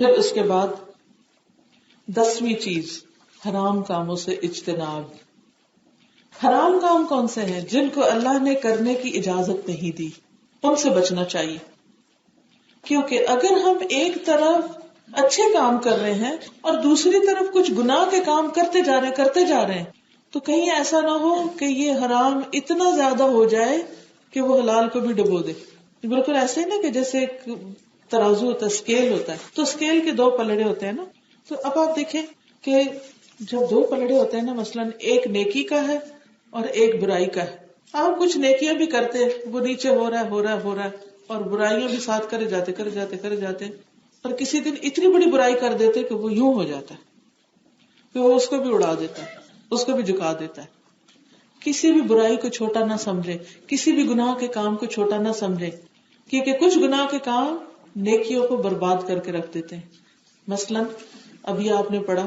پھر اس کے بعد 10ویں چیز حرام کاموں سے اجتناب. حرام کام کون سے ہیں؟ جن کو اللہ نے کرنے کی اجازت نہیں دی، ان سے بچنا چاہیے. کیونکہ اگر ہم ایک طرف اچھے کام کر رہے ہیں اور دوسری طرف کچھ گناہ کے کام کرتے جا رہے ہیں تو کہیں ایسا نہ ہو کہ یہ حرام اتنا زیادہ ہو جائے کہ وہ حلال کو بھی ڈبو دے. بالکل ایسے ہی نا کہ جیسے ایک ترازو ہوتا ہے، اسکیل ہوتا ہے، تو اسکیل کے 2 پلڑے ہوتے ہیں نا. تو اب آپ دیکھیں کہ جب 2 پلڑے ہوتے ہیں نا، مثلاً ایک نیکی کا ہے اور ایک برائی کا ہے. آپ کچھ نیکیاں بھی کرتے، وہ نیچے ہو رہا ہے اور برائیاں بھی ساتھ کرے جاتے اور کسی دن اتنی بڑی برائی کر دیتے کہ وہ یوں ہو جاتا ہے کہ وہ اس کو بھی اڑا دیتا ہے، اس کو بھی جھکا دیتا ہے. کسی بھی برائی کو چھوٹا نہ سمجھے، کسی بھی گناہ کے کام کو چھوٹا نہ سمجھے، کیونکہ کچھ گناہ کے کام نیکیوں کو برباد کر کے رکھ دیتے ہیں. مثلاً ابھی آپ نے پڑھا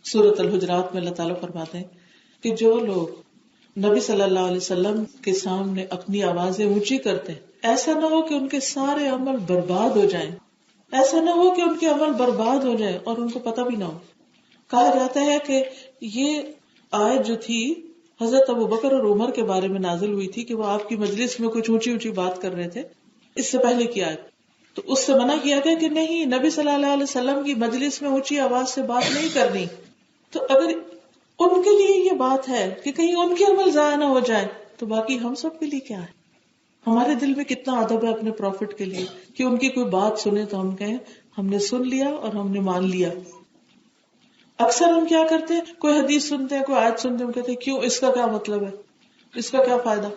سورۃ الحجرات میں اللہ تعالیٰ فرماتے ہیں کہ جو لوگ نبی صلی اللہ علیہ وسلم کے سامنے اپنی آوازیں اونچی کرتے ہیں، ایسا نہ ہو کہ ان کے سارے عمل برباد ہو جائیں، ایسا نہ ہو کہ ان کے عمل برباد ہو جائیں اور ان کو پتہ بھی نہ ہو. کہا جاتا ہے کہ یہ آیت جو تھی حضرت ابوبکر اور عمر کے بارے میں نازل ہوئی تھی کہ وہ آپ کی مجلس میں کچھ اونچی بات کر رہے تھے. اس سے پہلے کی آیت، تو اس سے منع کیا گیا کہ نہیں، نبی صلی اللہ علیہ وسلم کی مجلس میں اونچی آواز سے بات نہیں کرنی. تو اگر ان کے لیے یہ بات ہے کہ کہیں ان کے عمل ضائع نہ ہو جائے تو باقی ہم سب کے لیے کیا ہے؟ ہمارے دل میں کتنا ادب ہے اپنے پروفٹ کے لیے کہ ان کی کوئی بات سنے تو ہم کہیں ہم نے سن لیا اور ہم نے مان لیا. اکثر ہم کیا کرتے ہیں، کوئی حدیث سنتے ہیں، کوئی آیت سنتے ہیں، ہم کہتے ہیں کیوں، اس کا کیا مطلب ہے، اس کا کیا فائدہ.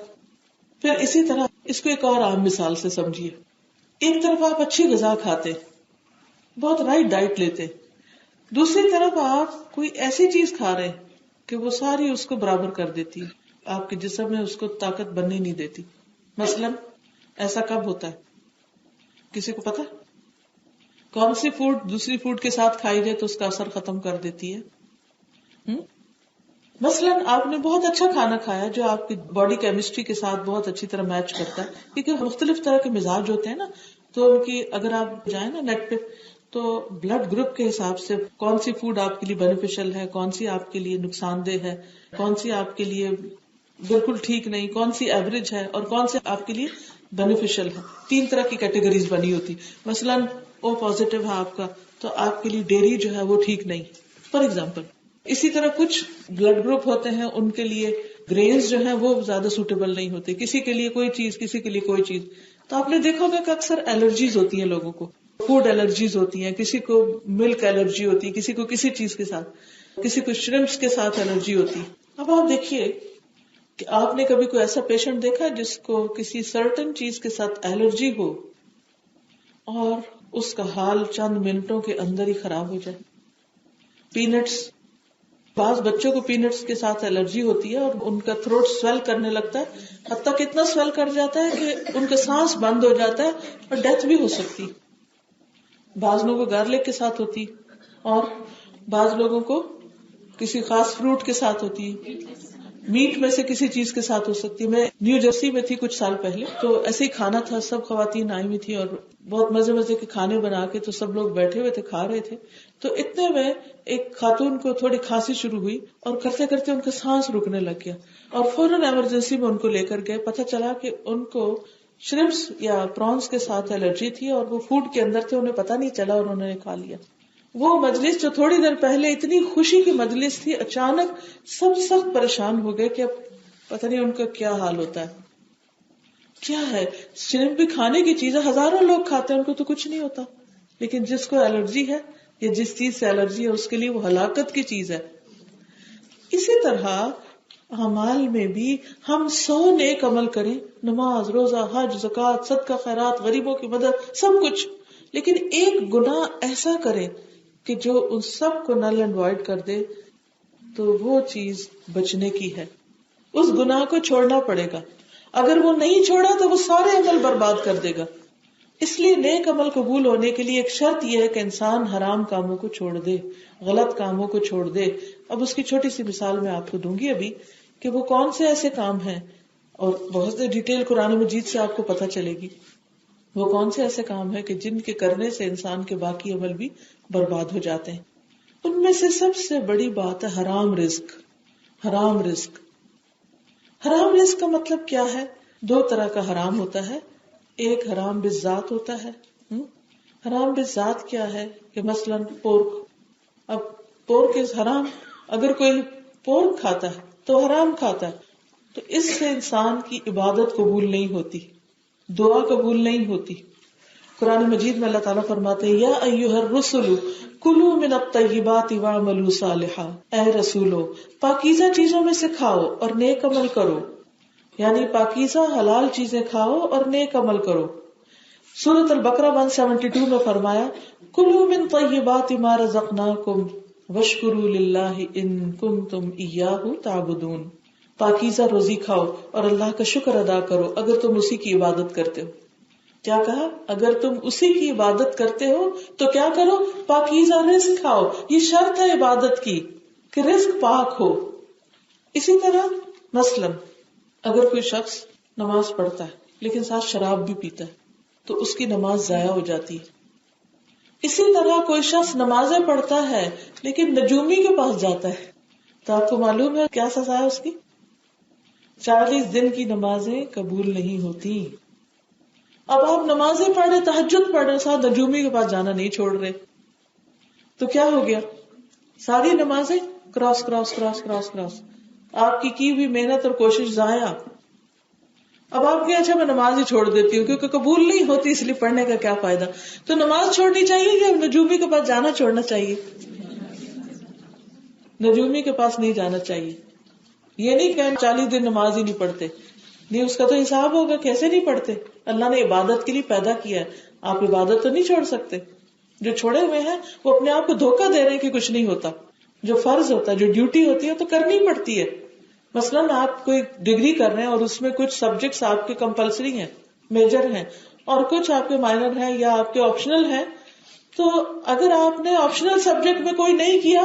پھر اسی طرح اس کو ایک اور عام مثال سے سمجھیے. ایک طرف آپ اچھی غذا کھاتے، بہت رائٹ ڈائٹ لیتے، دوسری طرف آپ کوئی ایسی چیز کھا رہے کہ وہ ساری اس کو برابر کر دیتی ہے، آپ کے جسم میں اس کو طاقت بننے نہیں دیتی. مثلاً ایسا کب ہوتا ہے؟ کسی کو پتا کون سی فوڈ دوسری فوڈ کے ساتھ کھائی جائے تو اس کا اثر ختم کر دیتی ہے؟ مثلاً آپ نے بہت اچھا کھانا کھایا جو آپ کی باڈی کیمسٹری کے ساتھ بہت اچھی طرح میچ کرتا ہے، کیونکہ مختلف طرح کے مزاج ہوتے ہیں نا. تو ان کی اگر آپ جائیں نا نیٹ پہ تو بلڈ گروپ کے حساب سے کون سی فوڈ آپ کے لیے بینیفیشل ہے، کون سی آپ کے لیے نقصان دہ ہے، کون سی آپ کے لیے بالکل ٹھیک نہیں، کون سی ایوریج ہے اور کون سی آپ کے لیے بینیفیشل ہے. 3 طرح کی کیٹیگریز بنی ہوتی. مثلاً او پازیٹیو ہے آپ کا تو آپ کے لیے ڈیری جو ہے وہ ٹھیک نہیں، فار ایگزامپل. اسی طرح کچھ بلڈ گروپ ہوتے ہیں ان کے لیے گرینز جو ہیں وہ زیادہ سوٹیبل نہیں ہوتے، کسی کے لیے کوئی چیز، کسی کے لیے کوئی چیز. تو آپ نے دیکھا ہوگا کہ اکثر الرجیز ہوتی ہیں لوگوں کو، فوڈ الرجیز ہوتی ہیں، کسی کو ملک الرجی ہوتی ہے، کسی کو کسی چیز کے ساتھ، کسی کو شرمپس کے ساتھ الرجی ہوتی. اب آپ دیکھیے کہ آپ نے کبھی کوئی ایسا پیشنٹ دیکھا جس کو کسی سرٹن چیز کے ساتھ الرجی ہو اور اس کا حال چند منٹوں کے اندر ہی خراب ہو جائے. پینٹس، بعض بچوں کو پینٹس کے ساتھ الرجی ہوتی ہے اور ان کا تھروٹ سویل کرنے لگتا ہے، حتیٰ کہ اتنا سویل کر جاتا ہے کہ ان کا سانس بند ہو جاتا ہے اور ڈیتھ بھی ہو سکتی. بعض لوگوں کو گارلک کے ساتھ ہوتی اور بعض لوگوں کو کسی خاص فروٹ کے ساتھ ہوتی ہے، میٹ میں سے کسی چیز کے ساتھ ہو سکتی ہے. میں نیو جرسی میں تھی کچھ سال پہلے، تو ایسے ہی کھانا تھا، سب خواتین آئی ہوئی تھی اور بہت مزے کے کھانے بنا کے تو سب لوگ بیٹھے ہوئے تھے، کھا رہے تھے. تو اتنے میں ایک خاتون کو تھوڑی کھانسی شروع ہوئی اور کرتے کرتے ان کا سانس رکنے لگ گیا اور فوراً ایمرجنسی میں ان کو لے کر گئے. پتہ چلا کہ ان کو شرمپس یا پرانس کے ساتھ الرجی تھی اور وہ فوڈ کے اندر تھے، انہیں پتہ نہیں چلا اور انہوں نے کھا لیا. وہ مجلس جو تھوڑی دیر پہلے اتنی خوشی کی مجلس تھی، اچانک سب سخت پریشان ہو گئے کہ اب پتہ نہیں ان کا کیا حال ہوتا ہے. کیا ہے، شرمپ بھی کھانے کی چیز ہے، ہزاروں لوگ کھاتے ہیں، ان کو تو کچھ نہیں ہوتا، لیکن جس کو الرجی ہے یا جس چیز سے الرجی ہے اس کے لیے وہ ہلاکت کی چیز ہے. اسی طرح اعمال میں بھی ہم 100 نیک عمل کریں، نماز، روزہ، حج، زکوٰۃ، صدقہ، خیرات، غریبوں کی مدد، سب کچھ، لیکن ایک گناہ ایسا کریں کہ جو ان سب کو نل اینڈ وائڈ کر دے، تو وہ چیز بچنے کی ہے. اس گناہ کو چھوڑنا پڑے گا، اگر وہ نہیں چھوڑا تو وہ سارے عمل برباد کر دے گا. اس لیے نیک عمل قبول ہونے کے لیے ایک شرط یہ ہے کہ انسان حرام کاموں کو چھوڑ دے، غلط کاموں کو چھوڑ دے. اب اس کی چھوٹی سی مثال میں آپ کو دوں گی ابھی کہ وہ کون سے ایسے کام ہیں، اور بہت سے ڈیٹیل قرآن مجید سے آپ کو پتہ چلے گی. وہ کون سے ایسے کام ہے کہ جن کے کرنے سے انسان کے باقی عمل بھی برباد ہو جاتے ہیں. ان میں سے سب سے بڑی بات ہے حرام رزق. حرام رزق، حرام رزق کا مطلب کیا ہے؟ دو طرح کا حرام ہوتا ہے. ایک حرام بالذات ہوتا ہے. حرام بالذات کیا ہے کہ مثلاً پورک. اب پورک از حرام. اگر کوئی پورک کھاتا ہے تو حرام کھاتا ہے، تو اس سے انسان کی عبادت قبول نہیں ہوتی، دعا قبول نہیں ہوتی. قرآن مجید میں اللہ تعالیٰ فرماتے ہیں یا ایھا الرسل کلوا من الطیبات واعملوا صالحا. اے رسولو پاکیزہ چیزوں میں سے کھاؤ اور نیک عمل کرو، یعنی پاکیزہ حلال چیزیں کھاؤ اور نیک عمل کرو. سورۃ البقرہ 172 میں فرمایا کلوا من طیبات ما رزقناکم واشکروا للہ ان کنتم ایاہ تعبدون. پاکیزہ روزی کھاؤ اور اللہ کا شکر ادا کرو اگر تم اسی کی عبادت کرتے ہو. کیا کہا؟ اگر تم اسی کی عبادت کرتے ہو تو کیا کرو؟ پاکیزہ رزق کھاؤ. یہ شرط ہے عبادت کی کہ رزق پاک ہو. اسی طرح مثلاً اگر کوئی شخص نماز پڑھتا ہے لیکن ساتھ شراب بھی پیتا ہے تو اس کی نماز ضائع ہو جاتی ہے. اسی طرح کوئی شخص نمازیں پڑھتا ہے لیکن نجومی کے پاس جاتا ہے تو آپ کو معلوم ہے کیا سزا ہے اس کی؟ 40 دن کی نمازیں قبول نہیں ہوتی. اب آپ نمازیں پڑھ رہے، تہجد پڑھ رہے، ساتھ نجومی کے پاس جانا نہیں چھوڑ رہے، تو کیا ہو گیا؟ ساری نمازیں cross cross cross cross cross, آپ کی ہوئی محنت اور کوشش ضائع. اب آپ اچھا میں نماز ہی چھوڑ دیتی ہوں کیونکہ قبول نہیں ہوتی، اس لیے پڑھنے کا کیا فائدہ. تو نماز چھوڑنی چاہیے یا نجومی کے پاس جانا چھوڑنا چاہیے؟ نجومی کے پاس نہیں جانا چاہیے. یہ نہیں کہ 40 دن نماز ہی نہیں پڑھتے، نہیں، اس کا تو حساب ہوگا کیسے نہیں پڑھتے. اللہ نے عبادت کے لیے پیدا کیا ہے، آپ عبادت تو نہیں چھوڑ سکتے. جو چھوڑے ہوئے ہیں وہ اپنے آپ کو دھوکہ دے رہے ہیں کہ کچھ نہیں ہوتا. جو فرض ہوتا ہے، جو ڈیوٹی ہوتی ہے تو کرنی پڑتی ہے. مثلاً آپ کوئی ڈگری کر رہے ہیں اور اس میں کچھ سبجیکٹس آپ کے کمپلسری ہیں، میجر ہیں، اور کچھ آپ کے مائنر ہیں یا آپ کے آپشنل ہیں. تو اگر آپ نے آپشنل سبجیکٹ میں کوئی نہیں کیا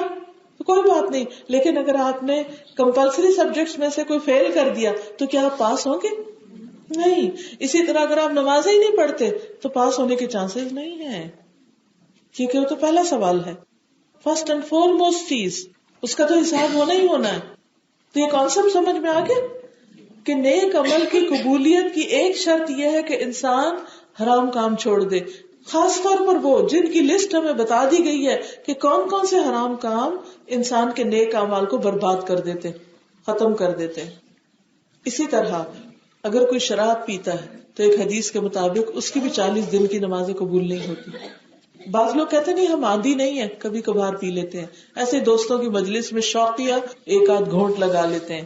تو کوئی بات نہیں، لیکن اگر آپ نے کمپلسری سبجیکٹس میں سے کوئی فیل کر دیا تو کیا آپ پاس ہوں گے؟ نہیں. اسی طرح اگر آپ نمازیں ہی نہیں پڑھتے تو پاس ہونے کے چانسز نہیں ہیں، کیونکہ وہ تو پہلا سوال ہے، فرسٹ اینڈ فور موسٹ چیز، اس کا تو حساب ہونا ہی ہونا ہے. تو یہ کانسیپٹ سمجھ میں آ گیا کہ نیک عمل کی قبولیت کی ایک شرط یہ ہے کہ انسان حرام کام چھوڑ دے. خاص طور پر وہ جن کی لسٹ ہمیں بتا دی گئی ہے کہ کون کون سے حرام کام انسان کے نیک اعمال کو برباد کر دیتے، ختم کر دیتے. اسی طرح اگر کوئی شراب پیتا ہے تو ایک حدیث کے مطابق اس کی بھی 40 دن کی نمازیں قبول نہیں ہوتی. بعض لوگ کہتے نہیں ہم عادی نہیں ہیں، کبھی کبھار پی لیتے ہیں، ایسے دوستوں کی مجلس میں شوقیہ ایک آدھ گھونٹ لگا لیتے ہیں.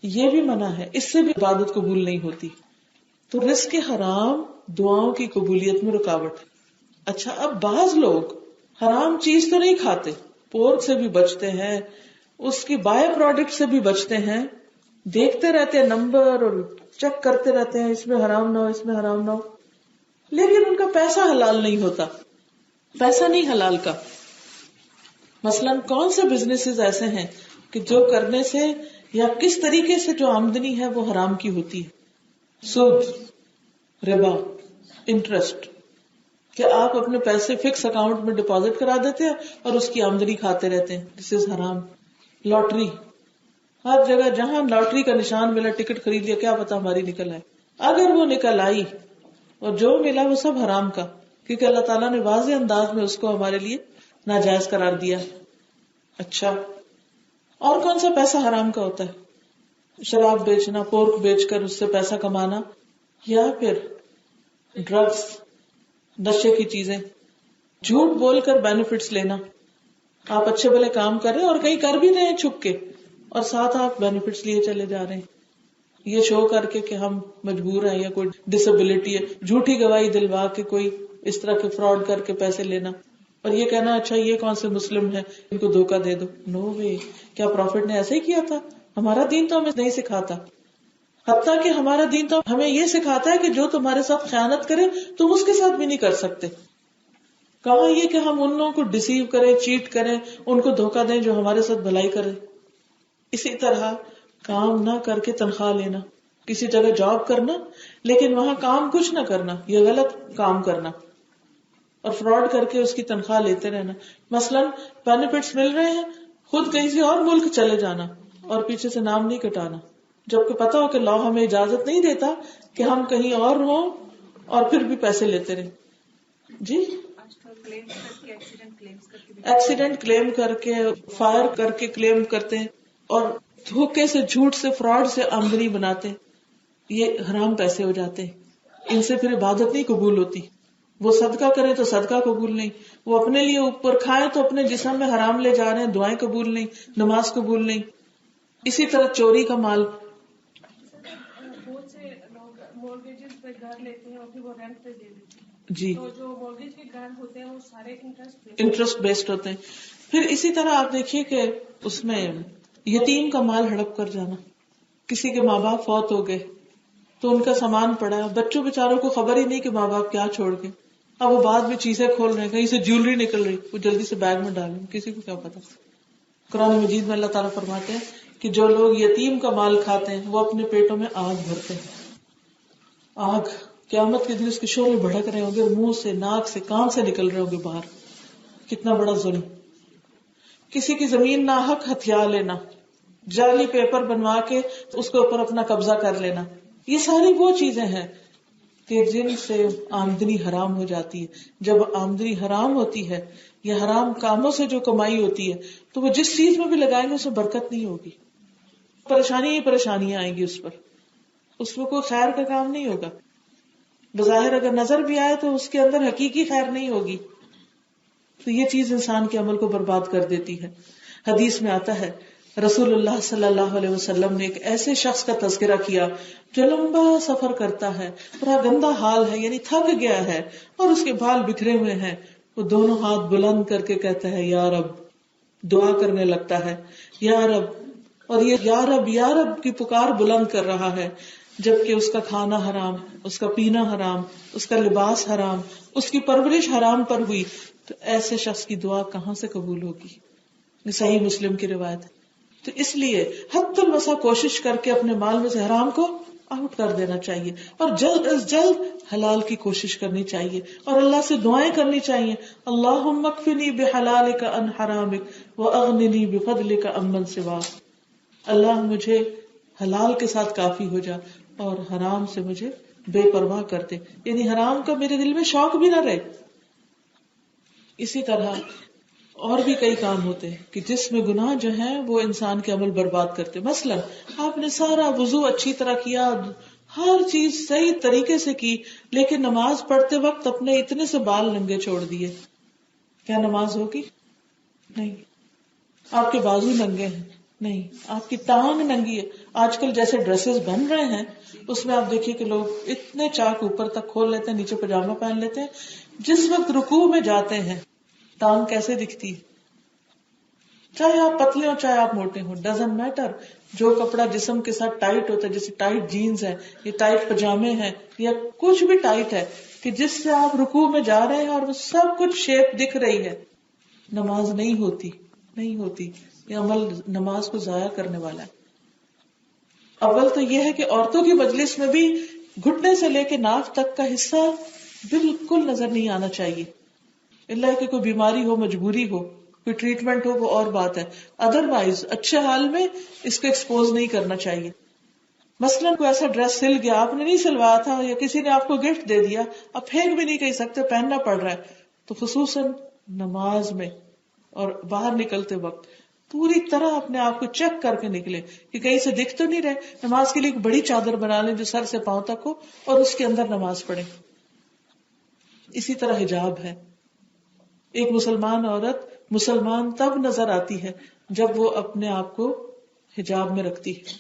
یہ بھی منع ہے، اس سے بھی عبادت قبول نہیں ہوتی. تو رزق حرام دعاؤں کی قبولیت میں رکاوٹ. اچھا، اب بعض لوگ حرام چیز تو نہیں کھاتے، پورک سے بھی بچتے ہیں، اس کی بائی پروڈکٹ سے بھی بچتے ہیں، دیکھتے رہتے ہیں نمبر اور چیک کرتے رہتے ہیں اس میں حرام نہ ہو، اس میں حرام نہ ہو، لیکن ان کا پیسہ حلال نہیں ہوتا، پیسہ نہیں حلال کا. مثلاً کون سے بزنسز ایسے ہیں کہ جو کرنے سے یا کس طریقے سے جو آمدنی ہے وہ حرام کی ہوتی ہے؟ سود، ربا، انٹرسٹ، کہ آپ اپنے پیسے فکس اکاؤنٹ میں ڈپازٹ کرا دیتے ہیں اور اس کی آمدنی کھاتے رہتے ہیں، دس از حرام. لاٹری، ہر جگہ جہاں لاٹری کا نشان ملا ٹکٹ خرید لیا، کیا پتا ہماری نکل آئے. اگر وہ نکل آئی اور جو ملا وہ سب حرام کا، کیونکہ اللہ تعالیٰ نے واضح انداز میں اس کو ہمارے لیے ناجائز قرار دیا. اچھا، اور کون سا پیسہ حرام کا ہوتا ہے؟ شراب بیچنا، پورک بیچ کر اس سے پیسہ کمانا، یا پھر ڈرگس، نشے کی چیزیں، جھوٹ بول کر بینیفٹس لینا. آپ اچھے بھلے کام کر رہے ہیں اور کہیں کر بھی رہے ہیں چھپ کے، اور ساتھ آپ بینیفٹس لیے چلے جا رہے ہیں، یہ شو کر کے کہ ہم مجبور ہیں یا کوئی ڈسیبلٹی ہے، جھوٹی گواہی دلوا کے کوئی اس طرح کے فراڈ کر کے پیسے لینا، اور یہ کہنا اچھا یہ کون سے مسلم ہے ان کو دھوکہ دے دو. نو وے. کیا پروفٹ نے ایسے ہی کیا تھا؟ ہمارا دین تو ہمیں نہیں سکھاتا. حتیٰ کہ ہمارا دین تو ہمیں یہ سکھاتا ہے کہ جو تمہارے ساتھ خیانت کرے تم اس کے ساتھ بھی نہیں کر سکتے. کہاں یہ کہ ہم ان لوگوں کو ڈسیو کریں، چیٹ کریں، ان کو دھوکہ دیں جو ہمارے ساتھ بھلائی کرے. اسی طرح کام نہ کر کے تنخواہ لینا، کسی جگہ جاب کرنا لیکن وہاں کام کچھ نہ کرنا، یہ غلط کام کرنا، اور فراڈ کر کے اس کی تنخواہ لیتے رہنا. مثلاً بینیفٹس مل رہے ہیں، خود کسی اور ملک چلے جانا اور پیچھے سے نام نہیں کٹانا، جبکہ پتا ہو کہ لا ہمیں اجازت نہیں دیتا کہ ہم کہیں اور ہوں اور پھر بھی پیسے لیتے رہے. جی ایکسیڈنٹ کلیم کر کے، فائر کر کے کلیم کرتے ہیں، اور دھوکے سے، جھوٹ سے، فراڈ سے آمدنی بناتے ہیں. یہ حرام پیسے ہو جاتے ہیں. ان سے پھر عبادت نہیں قبول ہوتی. وہ صدقہ کریں تو صدقہ قبول نہیں، وہ اپنے لیے اوپر کھائیں تو اپنے جسم میں حرام لے جا رہے ہیں، دعائیں قبول نہیں، نماز قبول نہیں. اسی طرح چوری کا مال. بہت سے لوگ مورگیجز پہ گھر لیتے ہیں اور پھر وہ رینٹ پہ دے دیتے ہیں. جی، تو جو مورگیج کے گھر ہوتے ہیں وہ سارے انٹرسٹ بیسڈ ہوتے ہیں. پھر اسی طرح آپ دیکھیے کہ اس میں یتیم کا مال ہڑپ کر جانا. کسی کے ماں باپ فوت ہو گئے تو ان کا سامان پڑا، بچوں بیچاروں کو خبر ہی نہیں کہ ماں باپ کیا چھوڑ گئے. اب وہ بعد میں چیزیں کھول رہے ہیں، کہیں سے جیولری نکل رہی، وہ جلدی سے بیگ میں ڈالیں، کسی کو کیا پتا. قرآن مجید میں اللہ تعالیٰ فرماتے ہیں کہ جو لوگ یتیم کا مال کھاتے ہیں وہ اپنے پیٹوں میں آگ بھرتے ہیں. آگ قیامت کے دن اس کے شعلے بھڑک رہے ہوں گے، منہ سے، ناک سے، کان سے نکل رہے ہوں گے باہر. کتنا بڑا ظلم. کسی کی زمین ناحق ہتھیا لینا، جعلی پیپر بنوا کے اس کے اوپر اپنا قبضہ کر لینا، یہ ساری وہ چیزیں ہیں کہ جن سے آمدنی حرام ہو جاتی ہے. جب آمدنی حرام ہوتی ہے یا حرام کاموں سے جو کمائی ہوتی ہے تو وہ جس چیز میں بھی لگائیں گے اس میں برکت نہیں ہوگی، پریشانی ہی پریشانیاں آئیں گی اس میں کوئی خیر کا کام نہیں ہوگا. بظاہر اگر نظر بھی آئے تو اس کے اندر حقیقی خیر نہیں ہوگی. تو یہ چیز انسان کے عمل کو برباد کر دیتی ہے. حدیث میں آتا ہے رسول اللہ صلی اللہ علیہ وسلم نے ایک ایسے شخص کا تذکرہ کیا جو لمبا سفر کرتا ہے، بڑا گندا حال ہے، یعنی تھک گیا ہے اور اس کے بال بکھرے ہوئے ہیں. وہ دونوں ہاتھ بلند کر کے کہتا ہے یا رب، دعا کرنے لگتا ہے یا رب، اور یہ یا رب یا رب کی پکار بلند کر رہا ہے جبکہ اس کا کھانا حرام، اس کا پینا حرام، اس کا لباس حرام، اس کی پرورش حرام پر ہوئی. تو ایسے شخص کی دعا کہاں سے قبول ہوگی؟ یہ صحیح مسلم کی روایت ہے. تو اس لیے حد الوسع کوشش کر کے اپنے مال میں سے حرام کو آؤٹ کر دینا چاہیے اور جلد از جلد حلال کی کوشش کرنی چاہیے اور اللہ سے دعائیں کرنی چاہیے. اللہم اکفنی بحلالک عن حرامک واغننی بفضلک عمن سواک. اللہ مجھے حلال کے ساتھ کافی ہو جا اور حرام سے مجھے بے پرواہ کر دے، یعنی حرام کا میرے دل میں شوق بھی نہ رہے. اسی طرح اور بھی کئی کام ہوتے ہیں کہ جس میں گناہ جو ہیں وہ انسان کے عمل برباد کرتے. مثلا آپ نے سارا وضو اچھی طرح کیا، ہر چیز صحیح طریقے سے کی، لیکن نماز پڑھتے وقت اپنے اتنے سے بال ننگے چھوڑ دیے، کیا نماز ہوگی؟ نہیں. آپ کے بازو ننگے ہیں؟ نہیں. آپ کی ٹانگ ننگی ہے. آج کل جیسے ڈریسز بن رہے ہیں اس میں آپ دیکھیے کہ لوگ اتنے چاک اوپر تک کھول لیتے ہیں، نیچے پاجامہ پہن لیتے ہیں. جس وقت رکوع میں جاتے ہیں ٹانگ کیسے دکھتی ہے؟ چاہے آپ پتلے ہو چاہے آپ موٹے ہو، ڈزنٹ میٹر. جو کپڑا جسم کے ساتھ ٹائٹ ہوتا ہے، جیسے ٹائٹ جینز ہے، یہ ٹائٹ پجامے ہیں، یا کچھ بھی ٹائٹ ہے کہ جس سے آپ رکوع میں جا رہے ہیں اور وہ سب کچھ شیپ دکھ رہی ہے، نماز نہیں ہوتی. یہ عمل نماز کو ضائع کرنے والا ہے. اول تو یہ ہے کہ عورتوں کی مجلس میں بھی گھٹنے سے لے کے ناک تک کا حصہ بالکل نظر نہیں آنا چاہیے، اللہ کہ کوئی بیماری ہو، مجبوری ہو، کوئی ٹریٹمنٹ ہو، وہ اور بات ہے. ادروائز اچھے حال میں اس کو ایکسپوز نہیں کرنا چاہیے. مثلاً کوئی ایسا ڈریس سل گیا، آپ نے نہیں سلوایا تھا یا کسی نے آپ کو گفٹ دے دیا، اب پھینک بھی نہیں کہہ سکتے، پہننا پڑ رہا ہے، تو خصوصاً نماز میں اور باہر نکلتے وقت پوری طرح اپنے آپ کو چیک کر کے نکلے کہ کہیں سے دکھ تو نہیں رہے. نماز کے لیے ایک بڑی چادر بنا لیں جو سر سے پاؤں تک ہو اور اس کے اندر نماز پڑھیں. اسی طرح حجاب ہے. ایک مسلمان عورت مسلمان تب نظر آتی ہے جب وہ اپنے آپ کو حجاب میں رکھتی ہے.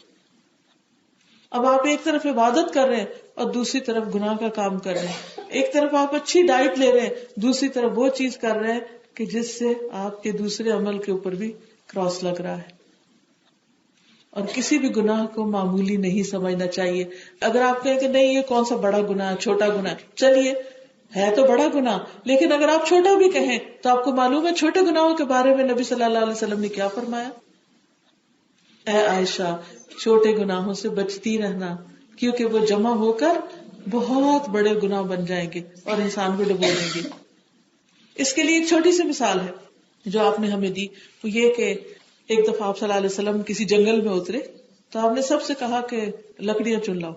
اب آپ ایک طرف عبادت کر رہے ہیں اور دوسری طرف گناہ کا کام کر رہے ہیں. ایک طرف آپ اچھی ڈائٹ لے رہے ہیں، دوسری طرف وہ چیز کر رہے ہیں کہ جس سے آپ کے دوسرے عمل کے اوپر بھی کراس لگ رہا ہے. اور کسی بھی گناہ کو معمولی نہیں سمجھنا چاہیے. اگر آپ کہیں کہ نہیں یہ کون سا بڑا گناہ ہے، چھوٹا گناہ ہے، چلیے ہے تو بڑا گناہ، لیکن اگر آپ چھوٹا بھی کہیں تو آپ کو معلوم ہے چھوٹے گناہوں کے بارے میں نبی صلی اللہ علیہ وسلم نے کیا فرمایا؟ اے عائشہ، چھوٹے گناہوں سے بچتی رہنا، کیونکہ وہ جمع ہو کر بہت بڑے گناہ بن جائیں گے اور انسان کو ڈبو دیں گے. اس کے لیے ایک چھوٹی سی مثال ہے جو آپ نے ہمیں دی، وہ یہ کہ ایک دفعہ آپ صلی اللہ علیہ وسلم کسی جنگل میں اترے تو آپ نے سب سے کہا کہ لکڑیاں چن لاؤ.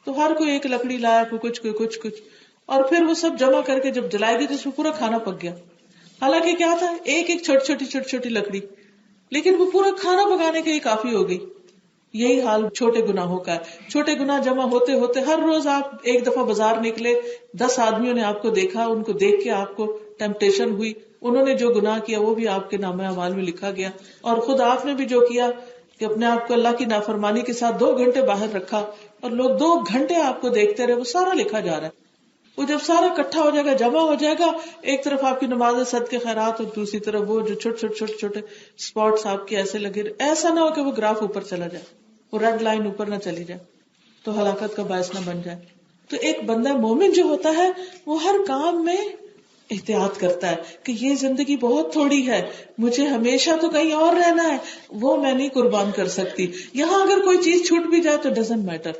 تو ہر کوئی ایک لکڑی لایا، کوئی کچھ، اور پھر وہ سب جمع کر کے جب جلائی گئی تو اس میں پورا کھانا پک گیا. حالانکہ کیا تھا، ایک ایک چھوٹی لکڑی، لیکن وہ پورا کھانا پکانے کے لیے کافی ہو گئی. یہی حال چھوٹے گناہوں کا ہے. چھوٹے گناہ جمع ہوتے ہوتے ہر روز آپ ایک دفعہ بازار نکلے، 10 آدمیوں نے آپ کو دیکھا، ان کو دیکھ کے آپ کو ٹیمپٹیشن ہوئی، انہوں نے جو گناہ کیا وہ بھی آپ کے نامہ اعمال میں لکھا گیا، اور خود آپ نے بھی جو کیا کہ اپنے آپ کو اللہ کی نافرمانی کے ساتھ 2 گھنٹے باہر رکھا اور لوگ 2 گھنٹے آپ کو دیکھتے رہے، وہ سارا لکھا جا رہا ہے. وہ جب سارا اکٹھا ہو جائے گا، جمع ہو جائے گا، ایک طرف آپ کی نماز صدقے خیرات اور دوسری طرف وہ جو چھوٹے اسپاٹس آپ کے ایسے لگے، ایسا نہ ہو کہ وہ گراف اوپر چلا جائے، وہ ریڈ لائن اوپر نہ چلی جائے تو ہلاکت کا باعث نہ بن جائے. تو ایک بندہ مومن جو ہوتا ہے وہ ہر کام میں احتیاط کرتا ہے کہ یہ زندگی بہت تھوڑی ہے، مجھے ہمیشہ تو کہیں اور رہنا ہے، وہ میں نہیں قربان کر سکتی. یہاں اگر کوئی چیز چھوٹ بھی جائے تو ڈزنٹ میٹر.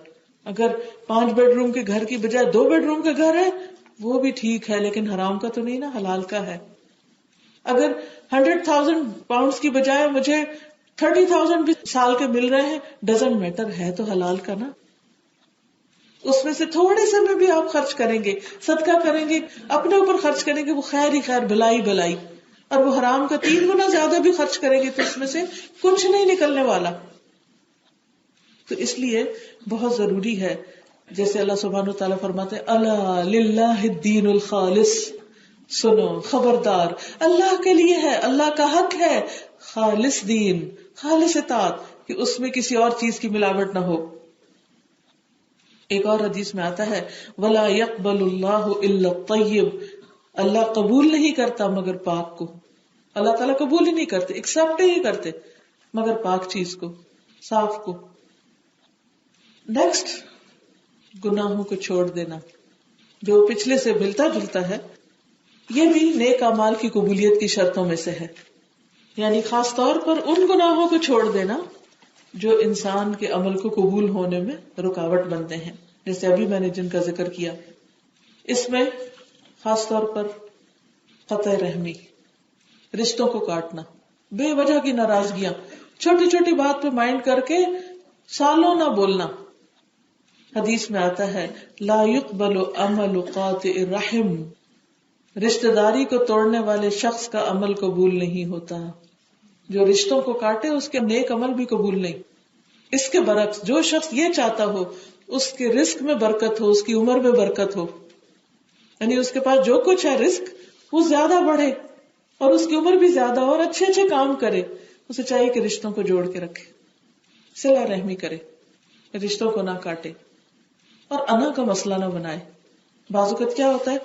اگر 5 بیڈ روم کے گھر کی بجائے 2 بیڈ روم کا گھر ہے وہ بھی ٹھیک ہے، لیکن حرام کا تو نہیں نا، حلال کا ہے. اگر 100,000 پاؤنڈز کی بجائے مجھے 30,000 بھی سال کے مل رہے ہیں، ڈزنٹ میٹر، ہے تو حلال کا نا. اس میں سے تھوڑے سے میں بھی آپ خرچ کریں گے، صدقہ کریں گے، اپنے اوپر خرچ کریں گے، وہ خیر ہی خیر، بھلائی. اور وہ حرام کا 3 گنا زیادہ بھی خرچ کریں گے تو اس میں سے کچھ نہیں نکلنے والا. تو اس لیے بہت ضروری ہے، جیسے اللہ سبحانہ و تعالیٰ فرماتے ہیں الا للہ الدین الخالص، سنو خبردار، اللہ کے لیے ہے، اللہ کا حق ہے خالص دین، خالص اطاعت، کہ اس میں کسی اور چیز کی ملاوٹ نہ ہو. ایک اور حدیث میں آتا ہے وَلَا يَقْبَلُ اللَّهُ إِلَّا الطَّيِّبَ، اللہ قبول نہیں کرتا مگر پاک کو. اللہ تعالیٰ قبول ہی نہیں کرتے، ایکسپٹ ہی نہیں کرتے مگر پاک چیز کو، صاف کو. نیکسٹ، گناہوں کو چھوڑ دینا، جو پچھلے سے ملتا جلتا ہے. یہ بھی نیک اعمال کی قبولیت کی شرطوں میں سے ہے، یعنی خاص طور پر ان گناہوں کو چھوڑ دینا جو انسان کے عمل کو قبول ہونے میں رکاوٹ بنتے ہیں، جیسے ابھی میں نے جن کا ذکر کیا. اس میں خاص طور پر قطع رحمی، رشتوں کو کاٹنا، بے وجہ کی ناراضگیاں، چھوٹی چھوٹی بات پہ مائنڈ کر کے سالوں نہ بولنا. حدیث میں آتا ہے لا يقبل عمل قاطع الرحم، رشتہ داری کو توڑنے والے شخص کا عمل قبول نہیں ہوتا. جو رشتوں کو کاٹے اس کے نیک عمل بھی قبول نہیں. اس کے برعکس جو شخص یہ چاہتا ہو اس کے رزق میں برکت ہو، اس کی عمر میں برکت ہو، یعنی اس کے پاس جو کچھ ہے رزق وہ زیادہ بڑھے اور اس کی عمر بھی زیادہ اور اچھے اچھے کام کرے، اسے چاہیے کہ رشتوں کو جوڑ کے رکھے، صلہ رحمی کرے، رشتوں کو نہ کاٹے اور انا کا مسئلہ نہ بنائے. بعض اوقات کیا ہوتا ہے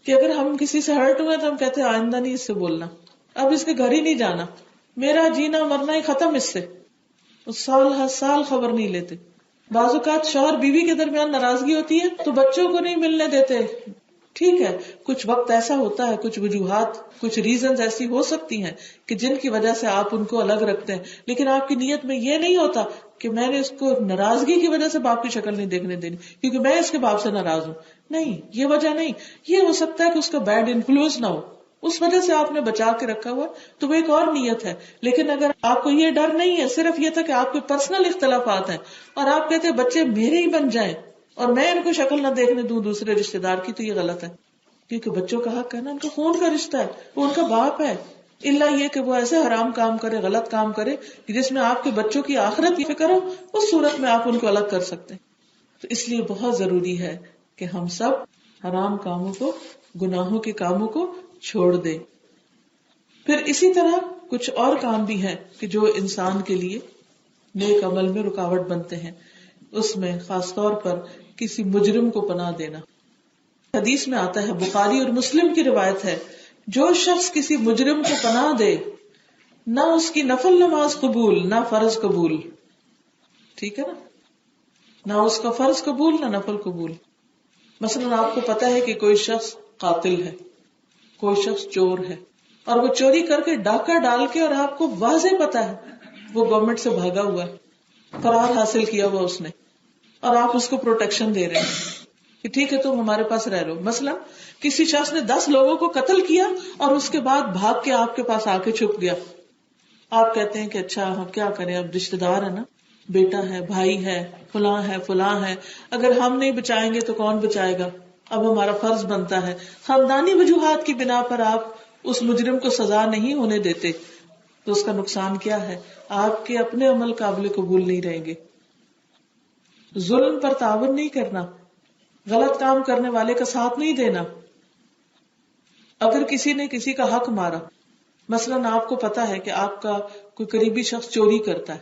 کہ اگر ہم کسی سے ہرٹ ہوئے تو ہم کہتے ہیں آئندہ نہیں اس سے بولنا، اب اس کے گھر ہی نہیں جانا، میرا جینا مرنا ہی ختم اس سے. سال ہر سال خبر نہیں لیتے. بعض اوقات شوہر بیوی کے درمیان ناراضگی ہوتی ہے تو بچوں کو نہیں ملنے دیتے. ٹھیک ہے، کچھ وقت ایسا ہوتا ہے، کچھ وجوہات، کچھ ریزنز ایسی ہو سکتی ہیں کہ جن کی وجہ سے آپ ان کو الگ رکھتے ہیں، لیکن آپ کی نیت میں یہ نہیں ہوتا کہ میں نے اس کو ناراضگی کی وجہ سے باپ کی شکل نہیں دیکھنے دینی کیونکہ میں اس کے باپ سے ناراض ہوں. نہیں، یہ وجہ نہیں. یہ ہو سکتا ہے کہ اس کا بیڈ انفلوئنس نہ ہو، اس وجہ سے آپ نے بچا کے رکھا ہوا تو وہ ایک اور نیت ہے. لیکن اگر آپ کو یہ ڈر نہیں ہے، صرف یہ تھا کہ آپ کے پرسنل اختلافات ہیں اور آپ کہتے ہیں بچے میرے ہی بن جائیں اور میں ان کو شکل نہ دیکھنے دوں دوسرے رشتے دار کی، تو یہ غلط ہے. کیونکہ بچوں کا حق ہے نا، ان کا خون کا رشتہ ہے، وہ ان کا باپ ہے. اللہ یہ کہ وہ ایسے حرام کام کرے، غلط کام کرے کہ جس میں آپ کے بچوں کی آخرت کی فکر ہو، اس صورت میں آپ ان کو الگ کر سکتے ہیں. تو اس لیے بہت ضروری ہے کہ ہم سب حرام کاموں کو، گناہوں کے کاموں کو چھوڑ دیں. پھر اسی طرح کچھ اور کام بھی ہیں کہ جو انسان کے لیے نیک عمل میں رکاوٹ بنتے ہیں. اس میں خاص طور پر کسی مجرم کو پناہ دینا. حدیث میں آتا ہے، بخاری اور مسلم کی روایت ہے، جو شخص کسی مجرم کو پناہ دے نہ اس کی نفل نماز قبول نہ فرض قبول. ٹھیک ہے نا، نہ اس کا فرض قبول نہ نفل قبول. مثلا آپ کو پتا ہے کہ کوئی شخص قاتل ہے، کوئی شخص چور ہے اور وہ چوری کر کے ڈاکہ ڈال کے، اور آپ کو واضح پتا ہے وہ گورنمنٹ سے بھاگا ہوا ہے، فرار حاصل کیا ہوا اس نے، اور آپ اس کو پروٹیکشن دے رہے ہیں کہ ٹھیک ہے تم ہمارے پاس رہ لو. مثلا کسی شخص نے 10 لوگوں کو قتل کیا اور اس کے بعد بھاگ کے آپ کے پاس آ کے چھپ گیا. آپ کہتے ہیں کہ اچھا ہم کیا کریں، اب رشتے دار ہے نا، بیٹا ہے، بھائی ہے، فلاں ہے، اگر ہم نہیں بچائیں گے تو کون بچائے گا، اب ہمارا فرض بنتا ہے. خاندانی وجوہات کی بنا پر آپ اس مجرم کو سزا نہیں ہونے دیتے تو اس کا نقصان کیا ہے؟ آپ کے اپنے عمل قابل قبول نہیں رہیں گے. ظلم پر تعاون نہیں کرنا، غلط کام کرنے والے کا ساتھ نہیں دینا. اگر کسی نے کسی کا حق مارا، مثلاً آپ کو پتا ہے کہ آپ کا کوئی قریبی شخص چوری کرتا ہے،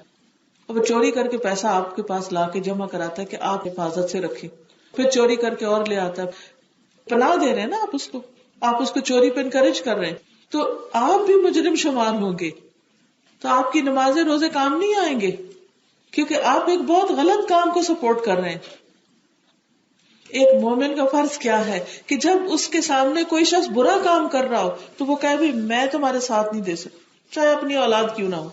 اور وہ چوری کر کے پیسہ آپ کے پاس لا کے جمع کراتا ہے کہ آپ حفاظت سے رکھیں، پھر چوری کر کے اور لے آتا ہے، پناہ دے رہے ہیں نا آپ اس کو چوری پہ انکریج کر رہے ہیں، تو آپ بھی مجرم شمار ہوں گے. تو آپ کی نمازیں روزے کام نہیں آئیں گے، کیونکہ آپ ایک بہت غلط کام کو سپورٹ کر رہے ہیں. ایک مومن کا فرض کیا ہے کہ جب اس کے سامنے کوئی شخص برا کام کر رہا ہو تو وہ کہے بھی میں تمہارے ساتھ نہیں دے سکتا، چاہے اپنی اولاد کیوں نہ ہو.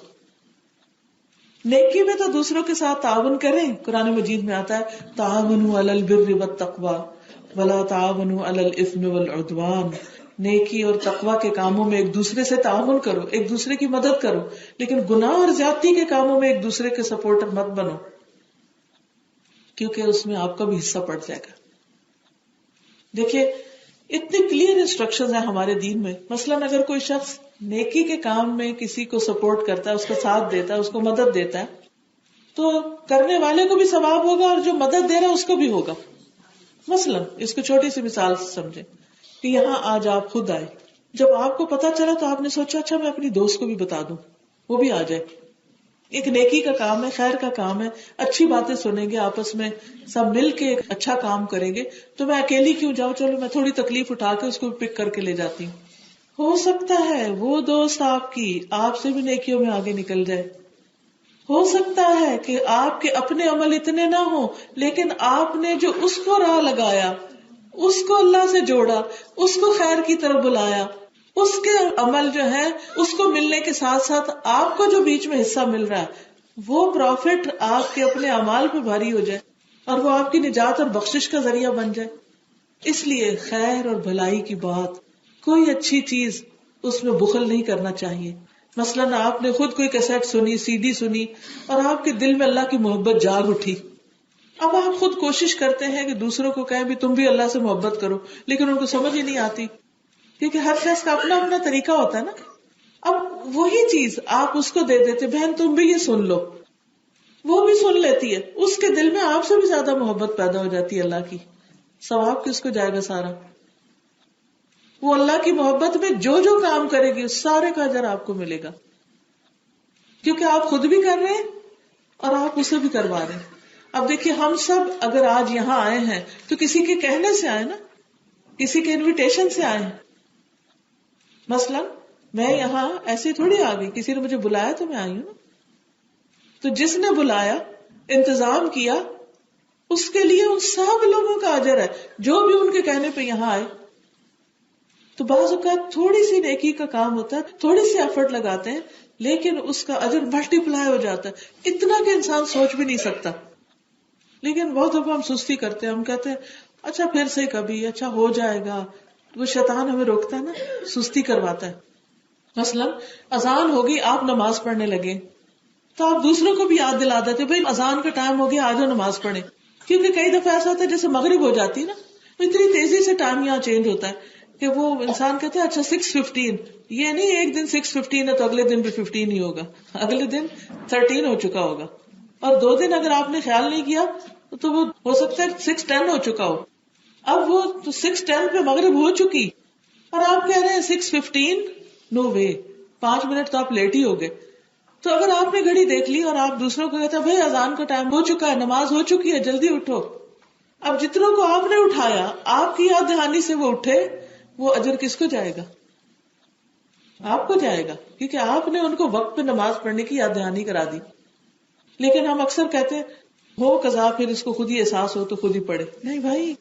نیکی میں تو دوسروں کے ساتھ تعاون کریں. قرآن مجید میں آتا ہے تعاونوا علی البر والتقوی ولا تعاونوا علی الاثم والعدوان. نیکی اور تقوی کے کاموں میں ایک دوسرے سے تعاون کرو، ایک دوسرے کی مدد کرو، لیکن گناہ اور زیادتی کے کاموں میں ایک دوسرے کے سپورٹر مت بنو، کیونکہ اس میں آپ کا بھی حصہ پڑ جائے گا. دیکھیے اتنے کلیئر انسٹرکشنز ہیں ہمارے دین میں. مثلاً اگر کوئی شخص نیکی کے کام میں کسی کو سپورٹ کرتا ہے، اس کا ساتھ دیتا ہے، اس کو مدد دیتا ہے، تو کرنے والے کو بھی ثواب ہوگا اور جو مدد دے رہا ہے اس کو بھی ہوگا. مثلاً اس کو چھوٹی سی مثال سے سمجھیں کہ یہاں آج آپ خود آئے، جب آپ کو پتا چلا تو آپ نے سوچا اچھا میں اپنی دوست کو بھی بتا دوں، وہ بھی آ جائے. ایک نیکی کا کام ہے، خیر کا کام ہے، اچھی باتیں سنیں گے، آپس میں سب مل کے ایک اچھا کام کریں گے. تو میں اکیلی کیوں جاؤں، چلو میں تھوڑی تکلیف اٹھا کے اس کو پک کر کے لے جاتی ہوں. ہو سکتا ہے وہ دوست آپ سے بھی نیکیوں میں آگے نکل جائے. ہو سکتا ہے کہ آپ کے اپنے عمل اتنے نہ ہوں، لیکن آپ نے جو اس کو راہ لگایا، اس کو اللہ سے جوڑا، اس کو خیر کی طرف بلایا، اس کے عمل جو ہے اس کو ملنے کے ساتھ ساتھ آپ کو جو بیچ میں حصہ مل رہا ہے وہ پروفٹ آپ کے اپنے اعمال پہ بھاری ہو جائے اور وہ آپ کی نجات اور بخشش کا ذریعہ بن جائے. اس لیے خیر اور بھلائی کی بات، کوئی اچھی چیز اس میں بخل نہیں کرنا چاہیے. مثلاً آپ نے خود کوئی کیسٹ سنی، سی ڈی سنی، اور آپ کے دل میں اللہ کی محبت جاگ اٹھی. اب آپ خود کوشش کرتے ہیں کہ دوسروں کو کہیں بھی تم بھی اللہ سے محبت کرو، لیکن ان کو سمجھ ہی نہیں آتی، کیونکہ ہر شخص کا اپنا اپنا طریقہ ہوتا ہے نا. اب وہی چیز آپ اس کو دے دیتے، بہن تم بھی یہ سن لو، وہ بھی سن لیتی ہے، اس کے دل میں آپ سے بھی زیادہ محبت پیدا ہو جاتی ہے اللہ کی. ثواب کس کو جائے گا سارا؟ وہ اللہ کی محبت میں جو جو کام کرے گی اس سارے کا اجر آپ کو ملے گا، کیونکہ آپ خود بھی کر رہے ہیں اور آپ اسے بھی کروا رہے ہیں. اب دیکھیے ہم سب اگر آج یہاں آئے ہیں تو کسی کے کہنے سے آئے نا، کسی کے انویٹیشن سے آئے ہیں. مثلا میں یہاں ایسے تھوڑی آ گئی، کسی نے مجھے بلایا تو میں آئی ہوں نا. تو جس نے بلایا، انتظام کیا، اس کے لیے ان سب لوگوں کا اجر ہے جو بھی ان کے کہنے پہ یہاں آئے. تو بعض اوقات تھوڑی سی نیکی کا کام ہوتا ہے، تھوڑی سی ایفرٹ لگاتے ہیں، لیکن اس کا اجر ملٹی پلائی ہو جاتا ہے اتنا کہ انسان سوچ بھی نہیں سکتا. لیکن بہت دفعہ ہم سستی کرتے ہیں، ہم کہتے ہیں اچھا پھر سے کبھی، اچھا ہو جائے گا. وہ شیطان ہمیں روکتا ہے نا، سستی کرواتا ہے. مثلا اذان ہوگی، آپ نماز پڑھنے لگے تو آپ دوسروں کو بھی یاد دلا دیتے بھائی اذان کا ٹائم ہو گیا، آجو نماز پڑھیں. کیونکہ کئی دفعہ ایسا ہوتا ہے جیسے مغرب ہو جاتی ہے نا، اتنی تیزی سے ٹائم یہاں چینج ہوتا ہے کہ وہ انسان کہتا ہے اچھا 6:15. یہ نہیں ایک دن 6:15 ہے تو اگلے دن بھی 15 ہی ہوگا، اگلے دن 13 ہو چکا ہوگا، اور 2 دن اگر آپ نے خیال نہیں کیا تو وہ ہو سکتا ہے 6:10 ہو چکا ہو. اب وہ 6:10 پہ مغرب ہو چکی اور آپ کہہ رہے ہیں 6:15. نو وے، 5 منٹ تو آپ لیٹ ہی ہو گئے. تو اگر آپ نے گھڑی دیکھ لی اور آپ دوسروں کو کہتے ہیں بھائی اذان کا ٹائم ہو چکا ہے، نماز ہو چکی ہے، جلدی اٹھو. اب جتنوں کو آپ نے اٹھایا، آپ کی یاد دہانی سے وہ اٹھے، وہ اجر کس کو جائے گا؟ آپ کو جائے گا، کیونکہ آپ نے ان کو وقت پہ نماز پڑھنے کی یاد دہانی کرا دی. لیکن ہم اکثر کہتے ہیں ہو قضا، پھر اس کو خود ہی احساس ہو تو خود ہی پڑھے. نہیں بھائی،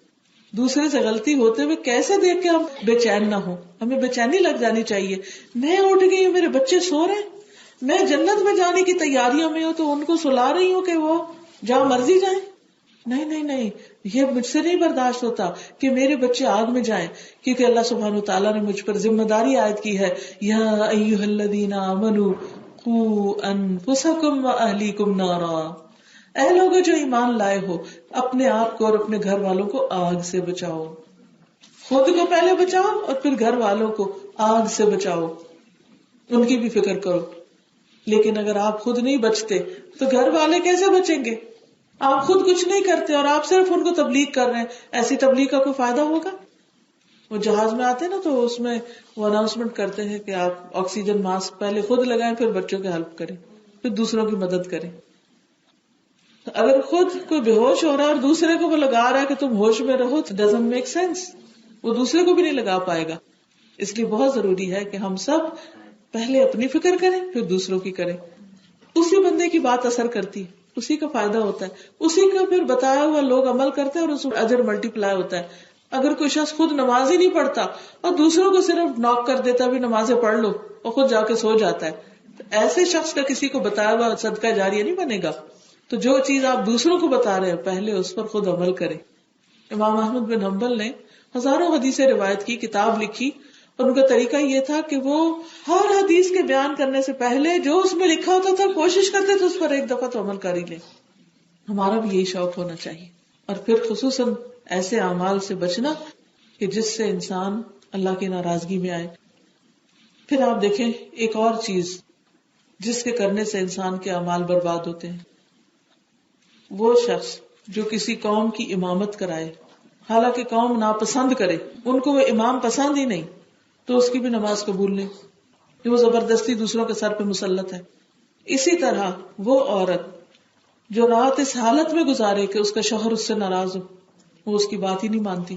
دوسرے سے غلطی ہوتے ہوئے کیسے دیکھ کے ہم بے چین نہ ہو؟ ہمیں بے چینی لگ جانی چاہیے. میں اٹھ گئی ہوں، میرے بچے سو رہے ہیں، میں جنت میں جانے کی تیاریوں میں ہوں تو ان کو سلا رہی ہوں کہ وہ جہاں مرضی جائیں. نہیں نہیں نہیں، یہ مجھ سے نہیں برداشت ہوتا کہ میرے بچے آگ میں جائیں، کیونکہ اللہ سبحانہ وتعالیٰ نے مجھ پر ذمہ داری عائد کی ہے، یا ایھا الذین آمنوا قوا انفسکم واہلیکم نارا، اے لوگوں جو ایمان لائے ہو، اپنے آپ کو اور اپنے گھر والوں کو آگ سے بچاؤ، خود کو پہلے بچاؤ اور پھر گھر والوں کو آگ سے بچاؤ، ان کی بھی فکر کرو۔ لیکن اگر آپ خود نہیں بچتے تو گھر والے کیسے بچیں گے؟ آپ خود کچھ نہیں کرتے اور آپ صرف ان کو تبلیغ کر رہے ہیں، ایسی تبلیغ کا کوئی فائدہ ہوگا؟ وہ جہاز میں آتے ہیں نا تو اس میں وہ اناؤنسمنٹ کرتے ہیں کہ آپ آکسیجن ماسک پہلے خود لگائیں، پھر بچوں کی ہیلپ کریں، پھر دوسروں کی مدد کریں۔ تو اگر خود کوئی بے ہوش ہو رہا ہے اور دوسرے کو وہ لگا رہا ہے کہ تم ہوش میں رہو، تو ڈزنٹ میک سینس، وہ دوسرے کو بھی نہیں لگا پائے گا۔ اس لیے بہت ضروری ہے کہ ہم سب پہلے اپنی فکر کریں پھر دوسروں کی کریں۔ اسی بندے کی بات اثر کرتی ہے، اسی کا فائدہ ہوتا ہے، اسی کا پھر بتایا ہوا لوگ عمل کرتے ہیں اور اس اجر ملٹی پلائی ہوتا ہے۔ اگر کوئی شخص خود نماز ہی نہیں پڑھتا اور دوسروں کو صرف ناک کر دیتا بھی نمازیں پڑھ لو اور خود جا کے سو جاتا ہے، تو ایسے شخص کا کسی کو بتایا ہوا صدقہ جاریہ نہیں بنے گا۔ تو جو چیز آپ دوسروں کو بتا رہے ہیں پہلے اس پر خود عمل کریں۔ امام احمد بن حنبل نے ہزاروں حدیثیں روایت کی، کتاب لکھی، اور ان کا طریقہ یہ تھا کہ وہ ہر حدیث کے بیان کرنے سے پہلے جو اس میں لکھا ہوتا تھا کوشش کرتے تھے اس پر ایک دفعہ تو عمل کر ہی لیں۔ ہمارا بھی یہی شوق ہونا چاہیے، اور پھر خصوصاً ایسے اعمال سے بچنا کہ جس سے انسان اللہ کی ناراضگی میں آئے۔ پھر آپ دیکھیں ایک اور چیز جس کے کرنے سے انسان کے اعمال برباد ہوتے ہیں، وہ شخص جو کسی قوم کی امامت کرائے، حالانکہ قوم ناپسند کرے، ان کو وہ امام پسند ہی نہیں، تو اس کی بھی نماز قبول نہیں، کہ وہ زبردستی دوسروں کے سر پہ مسلط ہے۔ اسی طرح وہ عورت جو رات اس حالت میں گزارے کہ اس کا شوہر اس سے ناراض ہو، وہ اس کی بات ہی نہیں مانتی،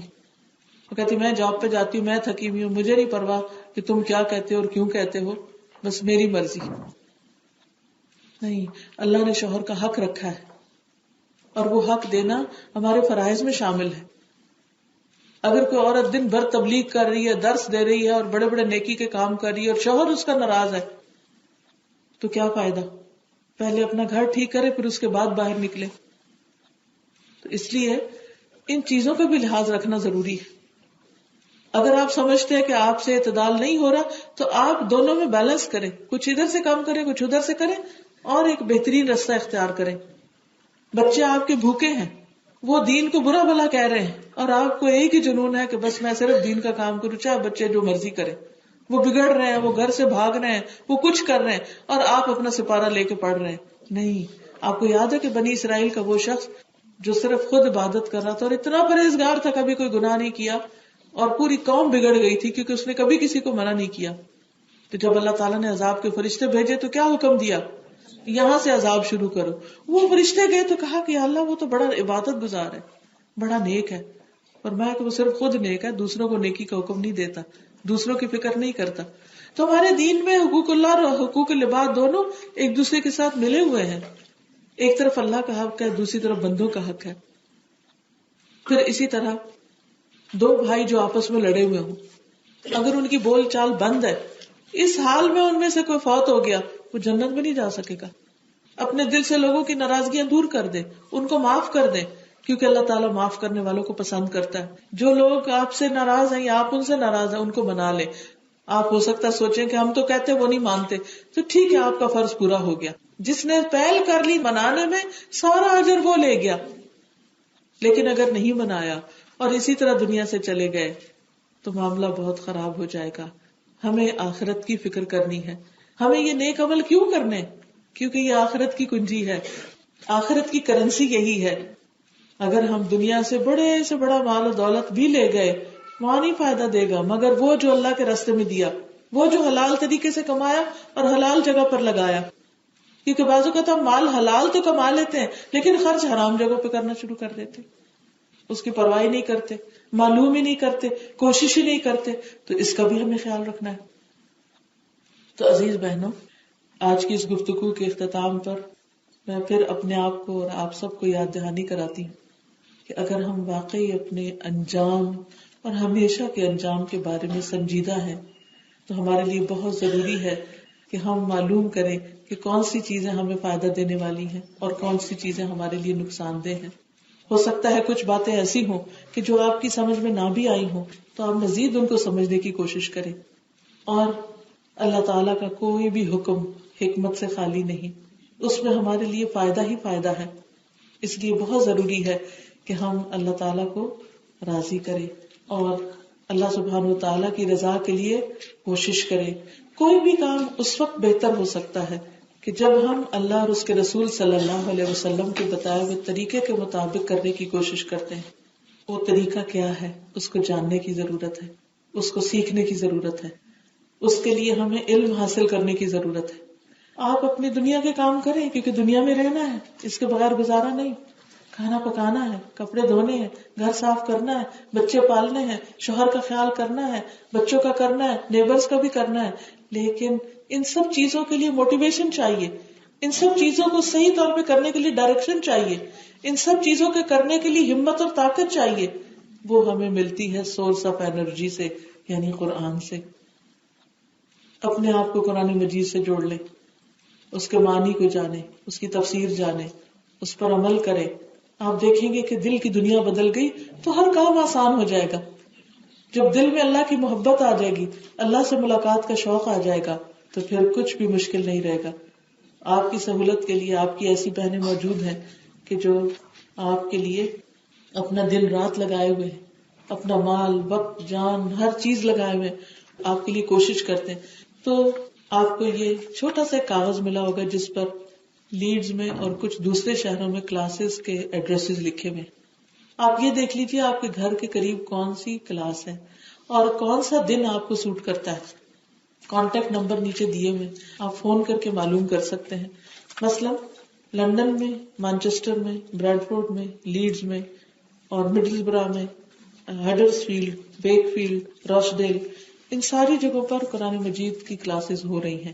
وہ کہتی میں جاب پہ جاتی ہوں، میں تھکی ہوئی ہوں، مجھے نہیں پرواہ کہ تم کیا کہتے ہو اور کیوں کہتے ہو، بس میری مرضی۔ نہیں، اللہ نے شوہر کا حق رکھا ہے اور وہ حق دینا ہمارے فرائض میں شامل ہے۔ اگر کوئی عورت دن بھر تبلیغ کر رہی ہے، درس دے رہی ہے اور بڑے بڑے نیکی کے کام کر رہی ہے اور شوہر اس کا ناراض ہے، تو کیا فائدہ؟ پہلے اپنا گھر ٹھیک کرے پھر اس کے بعد باہر نکلے۔ تو اس لیے ان چیزوں کا بھی لحاظ رکھنا ضروری ہے۔ اگر آپ سمجھتے ہیں کہ آپ سے اعتدال نہیں ہو رہا تو آپ دونوں میں بیلنس کریں، کچھ ادھر سے کام کریں کچھ ادھر سے کریں، اور ایک بہترین رستہ اختیار کریں۔ بچے آپ کے بھوکے ہیں، وہ دین کو برا بھلا کہہ رہے ہیں، اور آپ کو ایک ہی جنون ہے کہ بس میں صرف دین کا کام کروں، چاہے بچے جو مرضی کریں، وہ بگڑ رہے ہیں، وہ گھر سے بھاگ رہے ہیں، وہ کچھ کر رہے ہیں، اور آپ اپنا سپارہ لے کے پڑھ رہے ہیں۔ نہیں، آپ کو یاد ہے کہ بنی اسرائیل کا وہ شخص جو صرف خود عبادت کر رہا تھا اور اتنا پرہیزگار تھا، کبھی کوئی گناہ نہیں کیا، اور پوری قوم بگڑ گئی تھی کیونکہ اس نے کبھی کسی کو منع نہیں کیا۔ تو جب اللہ تعالیٰ نے عذاب کے فرشتے بھیجے تو کیا حکم دیا؟ یہاں سے عذاب شروع کرو۔ وہ فرشتے گئے تو کہا کہ اللہ وہ تو بڑا عبادت گزار ہے، بڑا نیک ہے، اور میں کہ وہ صرف خود نیک ہے، دوسروں کو نیکی کا حکم نہیں دیتا، دوسروں کی فکر نہیں کرتا۔ تو ہمارے دین میں حقوق اللہ اور حقوق العباد دونوں ایک دوسرے کے ساتھ ملے ہوئے ہیں، ایک طرف اللہ کا حق ہے، دوسری طرف بندوں کا حق ہے۔ پھر اسی طرح دو بھائی جو آپس میں لڑے ہوئے ہوں، اگر ان کی بول چال بند ہے، اس حال میں ان میں سے کوئی فوت ہو گیا، وہ جنت میں نہیں جا سکے گا۔ اپنے دل سے لوگوں کی ناراضگیاں دور کر دیں، ان کو معاف کر دیں، کیونکہ اللہ تعالیٰ معاف کرنے والوں کو پسند کرتا ہے۔ جو لوگ آپ سے ناراض ہیں یا آپ ان سے ناراض ہیں، ان کو منا لیں۔ آپ ہو سکتا ہے سوچیں کہ ہم تو کہتے وہ نہیں مانتے، تو ٹھیک ہے، آپ کا فرض پورا ہو گیا۔ جس نے پہل کر لی منانے میں، سارا اجر وہ لے گیا۔ لیکن اگر نہیں منایا اور اسی طرح دنیا سے چلے گئے تو معاملہ بہت خراب ہو جائے گا۔ ہمیں آخرت کی فکر کرنی ہے۔ ہمیں یہ نیک عمل کیوں کرنے؟ کیونکہ یہ آخرت کی کنجی ہے، آخرت کی کرنسی یہی ہے۔ اگر ہم دنیا سے بڑے سے بڑا مال و دولت بھی لے گئے، وہاں نہیں فائدہ دے گا، مگر وہ جو اللہ کے راستے میں دیا، وہ جو حلال طریقے سے کمایا اور حلال جگہ پر لگایا۔ کیونکہ بعض اوقات ہم مال حلال تو کما لیتے ہیں لیکن خرچ حرام جگہوں پہ کرنا شروع کر دیتے، اس کی پرواہ نہیں کرتے، معلوم ہی نہیں کرتے، کوشش ہی نہیں کرتے۔ تو اس کا بھی ہمیں خیال رکھنا ہے۔ تو عزیز بہنوں، آج کی اس گفتگو کے اختتام پر میں پھر اپنے آپ کو اور آپ سب کو یاد دہانی کراتی ہوں کہ اگر ہم واقعی اپنے انجام اور ہمیشہ کے انجام کے بارے میں سنجیدہ ہیں تو ہمارے لیے بہت ضروری ہے کہ ہم معلوم کریں کہ کون سی چیزیں ہمیں فائدہ دینے والی ہیں اور کون سی چیزیں ہمارے لیے نقصان دہ ہیں۔ ہو سکتا ہے کچھ باتیں ایسی ہوں کہ جو آپ کی سمجھ میں نہ بھی آئی ہوں تو آپ مزید ان کو سمجھنے کی کوشش کریں. اور اللہ تعالیٰ کا کوئی بھی حکم حکمت سے خالی نہیں، اس میں ہمارے لیے فائدہ ہی فائدہ ہے. اس لیے بہت ضروری ہے کہ ہم اللہ تعالیٰ کو راضی کریں اور اللہ سبحانہ و تعالیٰ کی رضا کے لیے کوشش کریں. کوئی بھی کام اس وقت بہتر ہو سکتا ہے کہ جب ہم اللہ اور اس کے رسول صلی اللہ علیہ وسلم کے بتائے ہوئے طریقے کے مطابق کرنے کی کوشش کرتے ہیں. وہ طریقہ کیا ہے اس کو جاننے کی ضرورت ہے، اس کو سیکھنے کی ضرورت ہے، اس کے لیے ہمیں علم حاصل کرنے کی ضرورت ہے. آپ اپنی دنیا کے کام کریں کیونکہ دنیا میں رہنا ہے، اس کے بغیر گزارا نہیں. کھانا پکانا ہے، کپڑے دھونے ہیں، گھر صاف کرنا ہے، بچے پالنے ہیں، شوہر کا خیال کرنا ہے، بچوں کا کرنا ہے، نیبرز کا بھی کرنا ہے. لیکن ان سب چیزوں کے لیے موٹیویشن چاہیے، ان سب چیزوں کو صحیح طور پہ کرنے کے لیے ڈائریکشن چاہیے، ان سب چیزوں کے کرنے کے لیے ہمت اور طاقت چاہیے. وہ ہمیں ملتی ہے سورس آف انرجی سے، یعنی قرآن سے. اپنے آپ کو قرآن مجید سے جوڑ لیں، اس کے معنی کو جانے، اس کی تفسیر جانے، اس پر عمل کرے. آپ دیکھیں گے کہ دل کی دنیا بدل گئی تو ہر کام آسان ہو جائے گا. جب دل میں اللہ کی محبت آ جائے گی، اللہ سے ملاقات کا شوق آ جائے گا تو پھر کچھ بھی مشکل نہیں رہے گا. آپ کی سہولت کے لیے آپ کی ایسی بہنیں موجود ہیں کہ جو آپ کے لیے اپنا دن رات لگائے ہوئے ہیں، اپنا مال وقت جان ہر چیز لگائے ہوئے آپ کے لیے کوشش کرتے ہیں. تو آپ کو یہ چھوٹا سا کاغذ ملا ہوگا جس پر لیڈز میں اور کچھ دوسرے شہروں میں کلاسز کے ایڈریسز لکھے ہوئے. آپ یہ دیکھ لیجیے آپ کے گھر کے قریب کون سی کلاس ہے اور کون سا دن آپ کو سوٹ کرتا ہے. کانٹیکٹ نمبر نیچے دیے ہوئے، آپ فون کر کے معلوم کر سکتے ہیں. مثلا لندن میں، مانچسٹر میں، بریڈ فورڈ میں، لیڈز میں اور مڈل برا میں، ہڈرس فیلڈ، بیک فیلڈ، راش ڈیل، ان ساری جگہوں پر قرآن مجید کی کلاسز ہو رہی ہیں.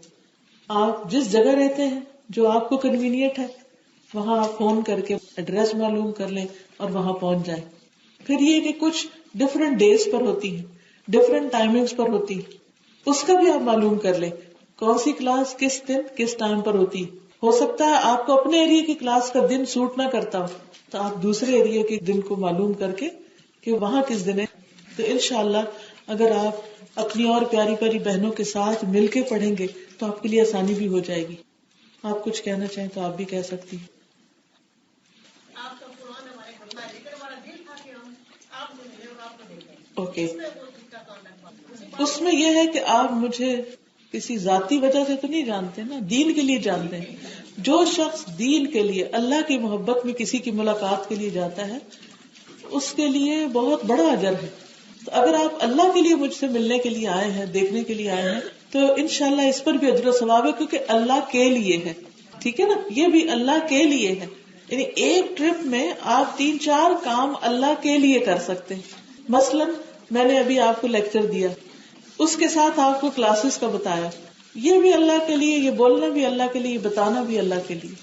آپ جس جگہ رہتے ہیں جو آپ کو کنوینئنٹ ہے وہاں آپ فون کر کے ایڈریس معلوم کر لیں اور وہاں پہنچ جائیں. پھر یہ کہ کچھ ڈفرینٹ ڈیز پر ہوتی ہیں، ڈفرینٹ ٹائمنگز پر ہوتی ہے، اس کا بھی آپ معلوم کر لیں کون سی کلاس کس دن کس ٹائم پر ہوتی ہے. ہو سکتا ہے آپ کو اپنے ایریا کی کلاس کا دن سوٹ نہ کرتا ہو تو آپ دوسرے ایریا کے دن کو معلوم کر کے کہ وہاں کس دن ہے. تو انشاءاللہ اگر آپ اپنی اور پیاری پیاری بہنوں کے ساتھ مل کے پڑھیں گے تو آپ کے لیے آسانی بھی ہو جائے گی. آپ کچھ کہنا چاہیں تو آپ بھی کہہ سکتی ہیں. اوکے، اس میں یہ ہے کہ آپ مجھے کسی ذاتی وجہ سے تو نہیں جانتے نا، دین کے لیے جانتے ہیں. جو شخص دین کے لیے اللہ کی محبت میں کسی کی ملاقات کے لیے جاتا ہے اس کے لیے بہت بڑا اجر ہے. تو اگر آپ اللہ کے لیے مجھ سے ملنے کے لیے آئے ہیں، دیکھنے کے لیے آئے ہیں تو انشاءاللہ اس پر بھی اجر و ثواب ہے کیونکہ اللہ کے لیے ہے. ٹھیک ہے نا، یہ بھی اللہ کے لیے ہے. یعنی ایک ٹرپ میں آپ 3-4 کام اللہ کے لیے کر سکتے ہیں. مثلا میں نے ابھی آپ کو لیکچر دیا، اس کے ساتھ آپ کو کلاسز کا بتایا، یہ بھی اللہ کے لیے، یہ بولنا بھی اللہ کے لیے، بتانا بھی اللہ کے لیے.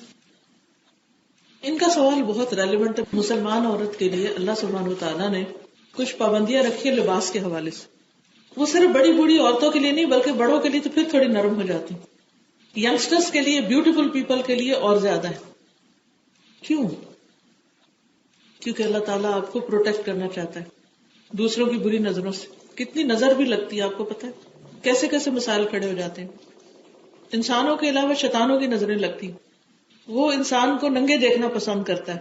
ان کا سوال بہت ریلیونٹ ہے. مسلمان عورت کے لیے اللہ سبحانہ وتعالیٰ نے کچھ پابندیاں رکھی لباس کے حوالے سے. وہ صرف بڑی بوڑھی عورتوں کے لیے نہیں بلکہ بڑوں کے لیے تو پھر تھوڑی نرم ہو جاتی. ینگسٹرز کے لیے، بیوٹیفل پیپل کے لیے اور زیادہ ہے. کیوں؟ کیونکہ اللہ تعالیٰ آپ کو پروٹیکٹ کرنا چاہتا ہے دوسروں کی بری نظروں سے. کتنی نظر بھی لگتی ہے آپ کو پتہ ہے، کیسے کیسے مسائل کھڑے ہو جاتے ہیں. انسانوں کے علاوہ شیطانوں کی نظریں لگتی، وہ انسان کو ننگے دیکھنا پسند کرتا ہے.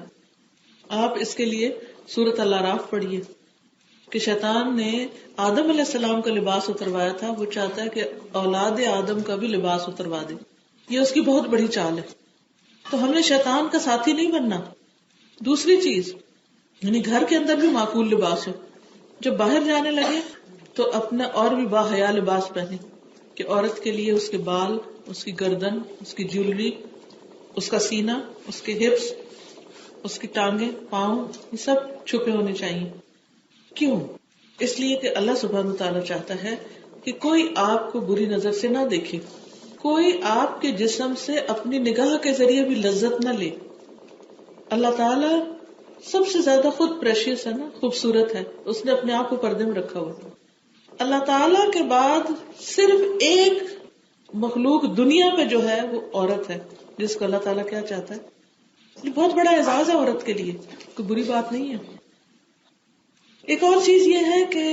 آپ اس کے لیے سورۃ الاعراف پڑھیے کہ شیطان نے آدم علیہ السلام کا لباس اتروایا تھا، وہ چاہتا ہے کہ اولاد آدم کا بھی لباس اتروا دے. یہ اس کی بہت بڑی چال ہے. تو ہمیں شیطان کا ساتھی نہیں بننا. دوسری چیز یعنی گھر کے اندر بھی معقول لباس ہو، جب باہر جانے لگے تو اپنا اور بھی باحیا لباس پہنے کہ عورت کے لیے اس کے بال، اس کی گردن، اس کی جیولری، اس کا سینہ، اس کے ہپس، اس کی ٹانگیں، پاؤں، یہ سب چھپے ہونے چاہیے. کیوں؟ اس لیے کہ اللہ سبحانہ وتعالیٰ چاہتا ہے کہ کوئی آپ کو بری نظر سے نہ دیکھے، کوئی آپ کے جسم سے اپنی نگاہ کے ذریعے بھی لذت نہ لے. اللہ تعالیٰ سب سے زیادہ خود پریشیس ہے نا، خوبصورت ہے، اس نے اپنے آپ کو پردے میں رکھا ہوا. اللہ تعالیٰ کے بعد صرف ایک مخلوق دنیا پہ جو ہے وہ عورت ہے، جس کو اللہ تعالیٰ کیا چاہتا ہے؟ یہ بہت بڑا اعزاز ہے عورت کے لیے، کوئی بری بات نہیں ہے. ایک اور چیز یہ ہے کہ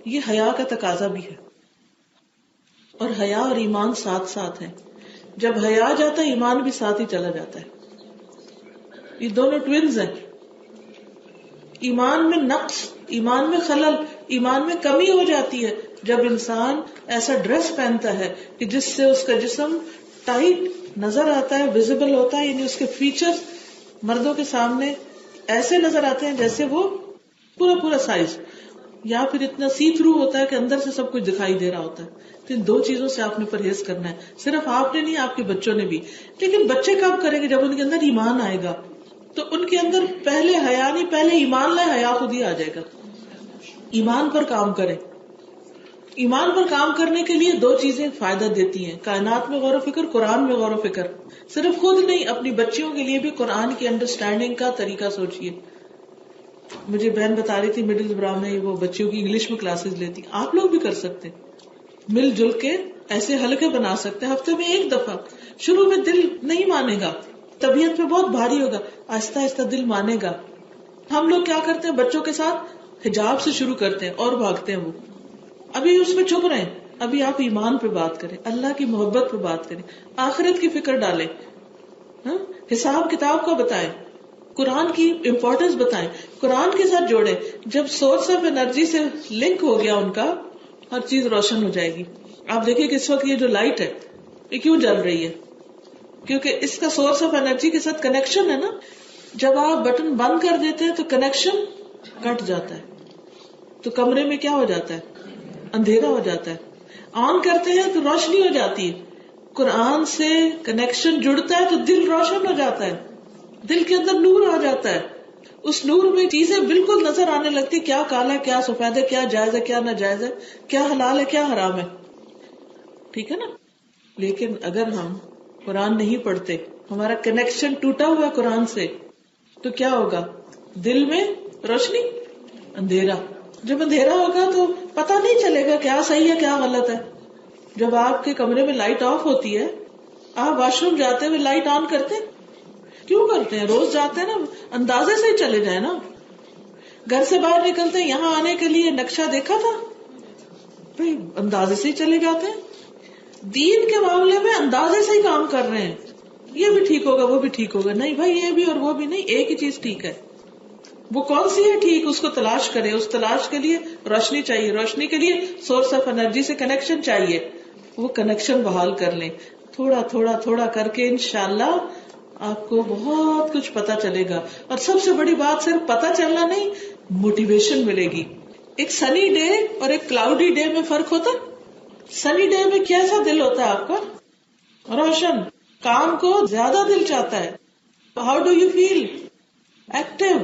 یہ حیا کا تقاضا بھی ہے، اور حیا اور ایمان ساتھ ساتھ ہے. جب حیا جاتا ہے ایمان بھی ساتھ ہی چلا جاتا ہے. یہ دونوں ٹوینز ہیں. ایمان میں نقص، ایمان میں خلل، ایمان میں کمی ہو جاتی ہے جب انسان ایسا ڈریس پہنتا ہے کہ جس سے اس کا جسم ٹائٹ نظر آتا ہے، ویزیبل ہوتا ہے، یعنی اس کے فیچرز مردوں کے سامنے ایسے نظر آتے ہیں جیسے وہ پورا سائز، یا پھر اتنا سی تھرو ہوتا ہے کہ اندر سے سب کچھ دکھائی دے رہا ہوتا ہے. تو ان دو چیزوں سے آپ نے پرہیز کرنا ہے. صرف آپ نے نہیں، آپ کے بچوں نے بھی. لیکن بچے کب کریں گے؟ جب ان کے اندر ایمان آئے گا. تو ان کے اندر پہلے حیا نہیں، پہلے ایمان لائے، حیا خود ہی آ جائے گا. ایمان پر کام کریں. ایمان پر کام کرنے کے لیے دو چیزیں فائدہ دیتی ہیں، کائنات میں غور و فکر، قرآن میں غور و فکر. صرف خود نہیں، اپنی بچیوں کے لیے بھی قرآن کی انڈرسٹینڈنگ کا طریقہ سوچیے. مجھے بہن بتا رہی تھی مڈل برا میں وہ بچیوں کی انگلش میں کلاسز لیتی. آپ لوگ بھی کر سکتے، مل جل کے ایسے حلقے بنا سکتے. ہفتے میں ایک دفعہ. شروع میں دل نہیں مانے گا، طبیعت پہ بہت بھاری ہوگا، آہستہ آہستہ دل مانے گا. ہم لوگ کیا کرتے ہیں؟ بچوں کے ساتھ حجاب سے شروع کرتے ہیں اور بھاگتے ہیں. وہ ابھی اس میں چھپ رہے ہیں. ابھی آپ ایمان پہ بات کریں، اللہ کی محبت پہ بات کریں، آخرت کی فکر ڈالیں، حساب کتاب کا بتائیں، قرآن کی امپورٹنس بتائیں، قرآن کے ساتھ جوڑیں. جب سورس آف انرجی سے لنک ہو گیا ان کا، ہر چیز روشن ہو جائے گی. آپ دیکھیں کہ اس وقت یہ جو لائٹ ہے یہ کیوں جل رہی ہے؟ کیونکہ اس کا سورس آف انرجی کے ساتھ کنیکشن ہے نا. جب آپ بٹن بند کر دیتے ہیں تو کنیکشن کٹ جاتا ہے، تو کمرے میں کیا ہو جاتا ہے؟ اندھیرا ہو جاتا ہے. آن کرتے ہیں تو روشنی ہو جاتی ہے. قرآن سے کنیکشن جڑتا ہے تو دل روشن ہو جاتا ہے، دل کے اندر نور آ جاتا ہے. اس نور میں چیزیں بالکل نظر آنے لگتی، کیا کالا ہے، کیا سفید ہے، کیا جائز ہے، کیا ناجائز ہے، کیا حلال ہے، کیا حرام ہے. ٹھیک ہے نا؟ لیکن اگر ہم قرآن نہیں پڑھتے، ہمارا کنیکشن ٹوٹا ہوا ہے قرآن سے، تو کیا ہوگا؟ دل میں روشنی، اندھیرا. جب اندھیرا ہوگا تو پتہ نہیں چلے گا کیا صحیح ہے کیا غلط ہے. جب آپ کے کمرے میں لائٹ آف ہوتی ہے، آپ واش روم جاتے ہوئے لائٹ آن کرتے ہیں؟ کیوں کرتے ہیں؟ روز جاتے ہیں نا، اندازے سے چلے جائیں نا. گھر سے باہر نکلتے ہیں، یہاں آنے کے لیے نقشہ دیکھا تھا؟ بھئی اندازے سے ہی چلے جاتے ہیں. دین کے معاملے میں اندازے سے ہی کام کر رہے ہیں. یہ بھی ٹھیک ہوگا، وہ بھی ٹھیک ہوگا. نہیں بھائی، یہ بھی اور وہ بھی نہیں، ایک ہی چیز ٹھیک ہے. وہ کون سی ہے ٹھیک، اس کو تلاش کریں. اس تلاش کے لیے روشنی چاہیے، روشنی کے لیے سورس آف انرجی سے کنیکشن چاہیے. وہ کنیکشن بحال کر لیں. تھوڑا تھوڑا تھوڑا کر کے انشاءاللہ آپ کو بہت کچھ پتا چلے گا. اور سب سے بڑی بات، صرف پتا چلنا نہیں، موٹیویشن ملے گی. ایک سنی ڈے اور ایک کلاؤڈی ڈے میں فرق ہوتا ہے. سنی ڈے میں کیسا دل ہوتا ہے آپ کا؟ روشن. کام کو زیادہ دل چاہتا ہے. How do you feel? Active.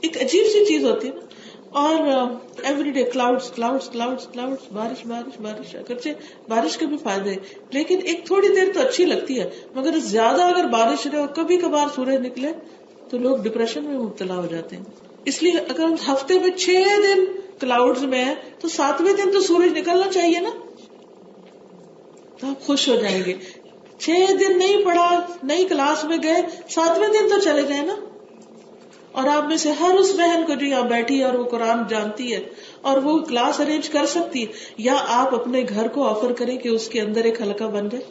ایک عجیب سی چیز ہوتی ہے نا. اور every day clouds clouds clouds clouds, بارش بارش بارش. اگرچہ بارش کے بھی فائدے، لیکن ایک تھوڑی دیر تو اچھی لگتی ہے، مگر زیادہ اگر بارش رہے اور کبھی کبھار سورج نکلے تو لوگ ڈپریشن میں مبتلا ہو جاتے ہیں. اس لیے اگر ہفتے میں 6 دن کلاؤڈز میں ہے تو 7ویں دن تو سورج نکلنا چاہیے نا، تو آپ خوش ہو جائیں گے. 6 دن نہیں پڑھا، نئی کلاس میں گئے، 7ویں دن تو چلے جائیں نا. اور آپ میں سے ہر اس بہن کو جو یہاں بیٹھی ہے اور وہ قرآن جانتی ہے اور وہ کلاس ارینج کر سکتی ہے، یا آپ اپنے گھر کو آفر کریں کہ اس کے اندر ایک حلقہ بن جائے،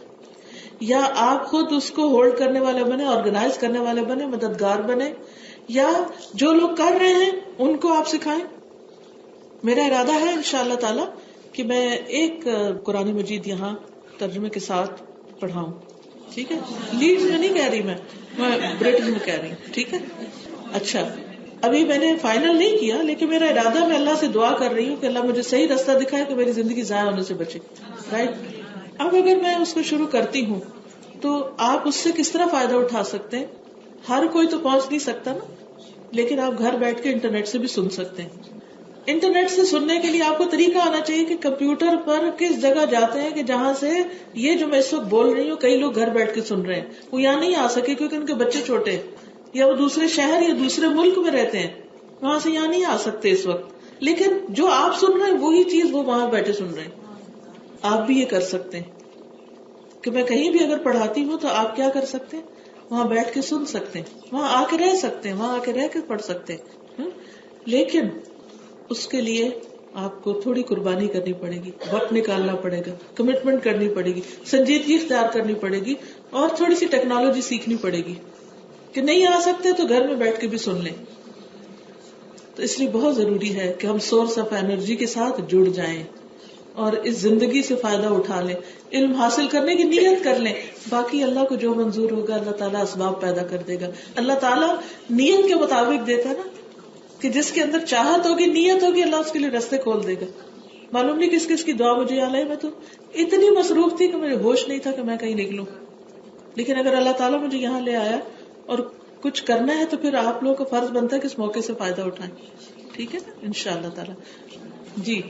یا آپ خود اس کو ہولڈ کرنے والے بنے، آرگنائز کرنے والے بنے، مددگار بنے، یا جو لوگ کر رہے ہیں ان کو آپ سکھائیں. میرا ارادہ ہے انشاءاللہ تعالی کہ میں ایک قرآن مجید یہاں ترجمے کے ساتھ پڑھاؤں. ٹھیک ہے؟ لیڈز میں نہیں کہہ رہی، میں برٹن میں کہہ رہی ہوں. ٹھیک ہے؟ اچھا، ابھی میں نے فائنل نہیں کیا، لیکن میرا ارادہ، میں اللہ سے دعا کر رہی ہوں کہ اللہ مجھے صحیح رستہ دکھائے کہ میری زندگی ضائع ہونے سے بچے. رائٹ؟ اب اگر میں اس کو شروع کرتی ہوں تو آپ اس سے کس طرح فائدہ اٹھا سکتے ہیں؟ ہر کوئی تو پہنچ نہیں سکتا نا، لیکن آپ گھر بیٹھ کے انٹرنیٹ سے بھی سن سکتے ہیں. انٹرنیٹ سے سننے کے لیے آپ کو طریقہ آنا چاہیے کہ کمپیوٹر پر کس جگہ جاتے ہیں کہ جہاں سے یہ جو میں اس وقت بول رہی ہوں کئی لوگ گھر بیٹھ کے سن رہے ہیں. وہ یہاں نہیں آ سکے کیونکہ ان کے بچے چھوٹے ہیں، یا وہ دوسرے شہر یا دوسرے ملک میں رہتے ہیں، وہاں سے یہاں نہیں آ سکتے اس وقت. لیکن جو آپ سن رہے ہیں وہی چیز وہ وہاں بیٹھے سن رہے ہیں. آپ بھی یہ کر سکتے ہیں کہ میں کہیں بھی اگر پڑھاتی ہوں تو آپ کیا کر سکتے ہیں، وہاں بیٹھ کے سن سکتے ہیں, وہاں آ کے رہ سکتے ہیں, وہاں آ کے رہ کے پڑھ سکتے ہیں. لیکن اس کے لیے آپ کو تھوڑی قربانی کرنی پڑے گی, وقت نکالنا پڑے گا, کمٹمنٹ کرنی پڑے گی, سنجیدگی اختیار کرنی پڑے گی, اور تھوڑی سی ٹیکنالوجی سیکھنی پڑے گی کہ نہیں آ سکتے تو گھر میں بیٹھ کے بھی سن لیں. تو اس لیے بہت ضروری ہے کہ ہم سورس آف انرجی کے ساتھ جڑ جائیں اور اس زندگی سے فائدہ اٹھا لیں, علم حاصل کرنے کی نیت کر لیں. باقی اللہ کو جو منظور ہوگا اللہ تعالیٰ اسباب پیدا کر دے گا. اللہ تعالیٰ نیت کے مطابق دیتا ہے نا, کہ جس کے اندر چاہت ہوگی, نیت ہوگی, اللہ اس کے لیے راستے کھول دے گا. معلوم نہیں کس کس کی دعا مجھے یاد آئی, میں تو اتنی مصروف تھی کہ مجھے ہوش نہیں تھا کہ میں کہیں نکلوں. لیکن اگر اللہ تعالیٰ مجھے یہاں لے آیا اور کچھ کرنا ہے تو پھر آپ لوگوں کا فرض بنتا ہے کہ اس موقع سے فائدہ اٹھائیں. ٹھیک ہے نا, انشاءاللہ تعالیٰ. جی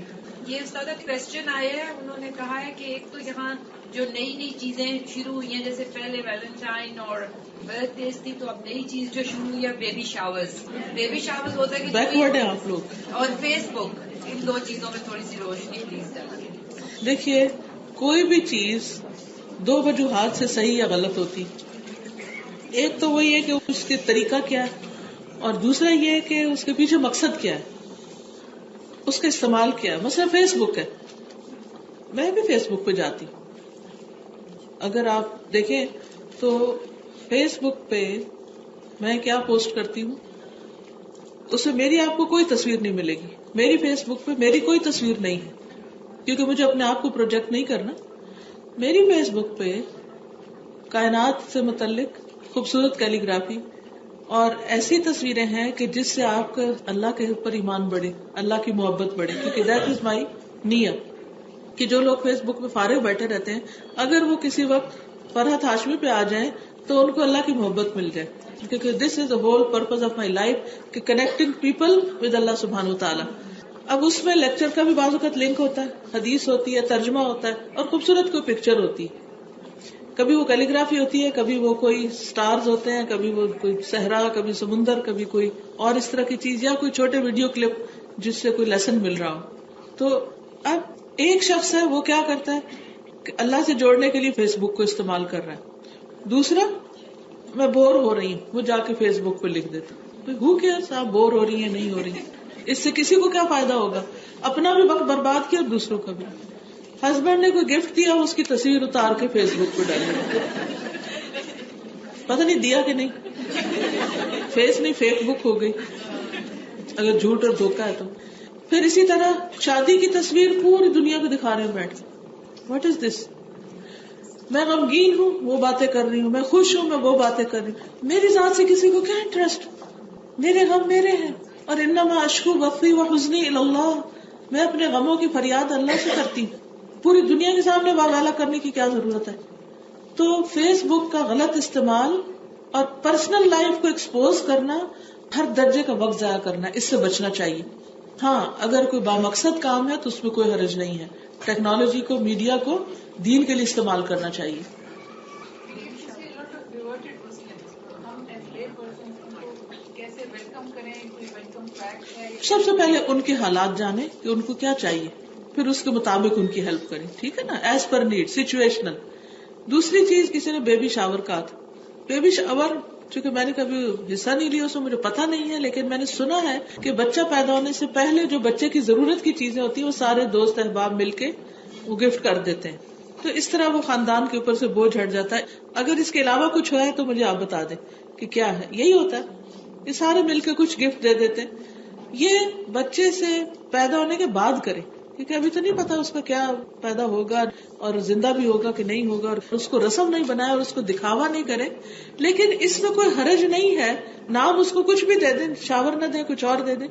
یہ استاد کوشچن آیا ہے, انہوں نے کہا ہے کہ ایک تو یہاں جو نئی نئی چیزیں شروع ہوئی ہیں, جیسے پہلے ویلنٹائن اور برتھ ڈیز تھی, تو اب نئی چیز جو شروع ہوئی ہے بیبی شاورز. بیبی شاورز ہوتا ہے کہ بیکورڈ ہیں آپ لوگ. اور فیس بک, ان دو چیزوں میں تھوڑی سی روشنی پلیز ڈالیں. دیکھیے, کوئی بھی چیز دو وجوہات سے صحیح یا غلط ہوتی. ایک تو وہی ہے کہ اس کے طریقہ کیا ہے, اور دوسرا یہ ہے کہ اس کے پیچھے مقصد کیا ہے, اس کا استعمال کیا ہے. مثلا فیس بک ہے, میں بھی فیس بک پہ جاتی. اگر آپ دیکھیں تو فیس بک پہ میں کیا پوسٹ کرتی ہوں, اس میں میری آپ کو کوئی تصویر نہیں ملے گی. میری فیس بک پہ میری کوئی تصویر نہیں ہے, کیونکہ مجھے اپنے آپ کو پروجیکٹ نہیں کرنا. میری فیس بک پہ کائنات سے متعلق خوبصورت کیلی گرافی اور ایسی تصویریں ہیں کہ جس سے آپ کا اللہ کے اوپر ایمان بڑھے, اللہ کی محبت بڑھے. کیونکہ دیٹ از مائی نیت کہ جو لوگ فیس بک پہ فارغ بیٹھے رہتے ہیں, اگر وہ کسی وقت فرحت ہاشمی پہ آ جائیں تو ان کو اللہ کی محبت مل جائے. کیونکہ this is the whole purpose of my life, کہ کنیکٹنگ پیپل ود اللہ سبحانہ وتعالی. اب اس میں لیکچر کا بھی بعض اوقات لنک ہوتا ہے, حدیث ہوتی ہے, ترجمہ ہوتا ہے, اور خوبصورت کوئی پکچر ہوتی ہے. کبھی وہ کیلی گرافی ہوتی ہے, کبھی وہ کوئی سٹارز ہوتے ہیں, کبھی وہ کوئی صحرا, کبھی سمندر, کبھی کوئی اور اس طرح کی چیز, یا کوئی چھوٹے ویڈیو کلپ جس سے کوئی لیسن مل رہا ہو. تو اب ایک شخص ہے وہ کیا کرتا ہے کہ اللہ سے جوڑنے کے لیے فیس بک کو استعمال کر رہا ہے. دوسرا, میں بور ہو رہی ہوں, وہ جا کے فیس بک پہ لکھ دیتا. ہو کیا صاحب, بور ہو رہی ہے نہیں ہو رہی, اس سے کسی کو کیا فائدہ ہوگا؟ اپنا بھی وقت برباد کیا اور دوسروں کا بھی. ہسبینڈ نے کوئی گفٹ دیا, اس کی تصویر اتار کے فیس بک پہ ڈالی, پتہ نہیں دیا کہ نہیں, فیس نہیں فیک بک ہو گئی اگر جھوٹ اور دھوکا ہے تو. پھر اسی طرح شادی کی تصویر پوری دنیا کو دکھا رہے ہیں بیٹھ. واٹ از دس؟ میں غمگین ہوں, وہ باتیں کر رہی ہوں, میں خوش ہوں, میں وہ باتیں کر رہی ہوں. میری ذات سے کسی کو کیا انٹرسٹ؟ میرے غم میرے ہیں, اور انما اشکو بثی وحزنی الی اللہ, میں اپنے غموں کی فریاد اللہ سے کرتی ہوں. پوری دنیا کے سامنے واویلا کرنے کی کیا ضرورت ہے؟ تو فیس بک کا غلط استعمال اور پرسنل لائف کو ایکسپوز کرنا, ہر درجے کا وقت ضائع کرنا, اس سے بچنا چاہیے. ہاں, اگر کوئی بامقصد کام ہے تو اس میں کوئی حرج نہیں ہے. ٹیکنالوجی کو, میڈیا کو دین کے لیے استعمال کرنا چاہیے. سب سے پہلے ان کے حالات جانیں کہ ان کو کیا چاہیے, پھر اس کے مطابق ان کی ہیلپ کریں. ٹھیک ہے نا, ایز پر نیڈ, سچویشنل. دوسری چیز, کسی نے بیبی شاور کہا تھا. بیبی شاور چونکہ میں نے کبھی حصہ نہیں لیا, اس میں مجھے پتا نہیں ہے, لیکن میں نے سنا ہے کہ بچہ پیدا ہونے سے پہلے جو بچے کی ضرورت کی چیزیں ہوتی ہیں وہ سارے دوست احباب مل کے وہ گفٹ کر دیتے ہیں. تو اس طرح وہ خاندان کے اوپر سے بوجھ ہٹ جاتا ہے. اگر اس کے علاوہ کچھ ہوا ہے تو مجھے آپ بتا دیں کہ کیا ہے. یہی ہوتا ہے, یہ سارے مل کے کچھ گفٹ دے دیتے ہیں. یہ بچے سے پیدا ہونے کے بعد کریں, کیونکہ ابھی تو نہیں پتا اس کا کیا پیدا ہوگا اور زندہ بھی ہوگا کہ نہیں ہوگا, اور اس کو رسم نہیں بنائے اور اس کو دکھاوا نہیں کرے. لیکن اس میں کوئی حرج نہیں ہے, نام اس کو کچھ بھی دے دیں, شاور نہ دیں, کچھ اور دے دیں,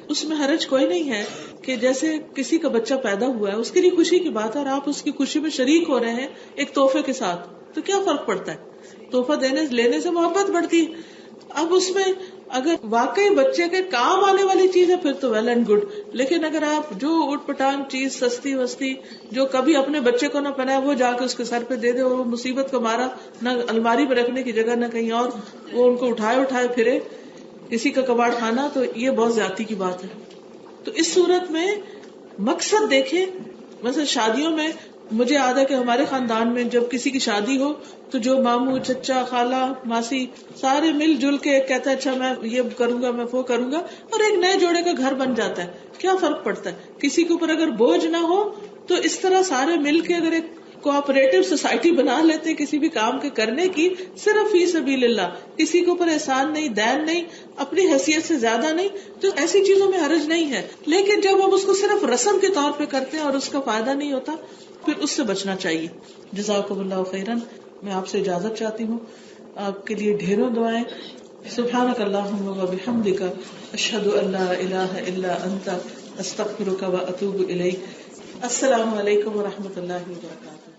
اس میں حرج کوئی نہیں ہے. کہ جیسے کسی کا بچہ پیدا ہوا ہے, اس کے لیے خوشی کی بات ہے, اور آپ اس کی خوشی میں شریک ہو رہے ہیں ایک تحفے کے ساتھ, تو کیا فرق پڑتا ہے؟ تحفہ دینے لینے سے محبت بڑھتی ہے. اب اس میں اگر واقعی بچے کے کام آنے والی چیز ہے پھر تو ویل اینڈ گڈ. لیکن اگر آپ جو اٹھ پٹانگ چیز, سستی وستی, جو کبھی اپنے بچے کو نہ پہنایا, وہ جا کے اس کے سر پہ دے دے, اور وہ مصیبت کو مارا, نہ الماری میں رکھنے کی جگہ نہ کہیں اور, وہ ان کو اٹھائے پھرے کسی کا کباڑ کھانا, تو یہ بہت زیادتی کی بات ہے. تو اس صورت میں مقصد دیکھیں. مثلا شادیوں میں مجھے یاد ہے کہ ہمارے خاندان میں جب کسی کی شادی ہو تو جو ماموں چچا خالہ ماسی سارے مل جل کے ایک کہتا ہے اچھا میں یہ کروں گا میں وہ کروں گا, اور ایک نئے جوڑے کا گھر بن جاتا ہے. کیا فرق پڑتا ہے؟ کسی کے اوپر اگر بوجھ نہ ہو تو اس طرح سارے مل کے اگر ایک کوآپریٹو سوسائٹی بنا لیتے ہیں کسی بھی کام کے کرنے کی, صرف فی سبیل اللہ, کسی کے اوپر احسان نہیں, دین نہیں, اپنی حیثیت سے زیادہ نہیں, تو ایسی چیزوں میں حرج نہیں ہے. لیکن جب ہم اس کو صرف رسم کے طور پہ کرتے ہیں اور اس کا فائدہ نہیں ہوتا, پھر اس سے بچنا چاہیے. جزاکم اللہ خیرن. میں آپ سے اجازت چاہتی ہوں, آپ کے لیے ڈھیروں دعائیں. سبحانک اللہم و بحمدک, اشہد ان لا الہ الا انت, استغفرک و اتوب الیک. السلام علیکم و رحمۃ اللہ وبرکاتہ.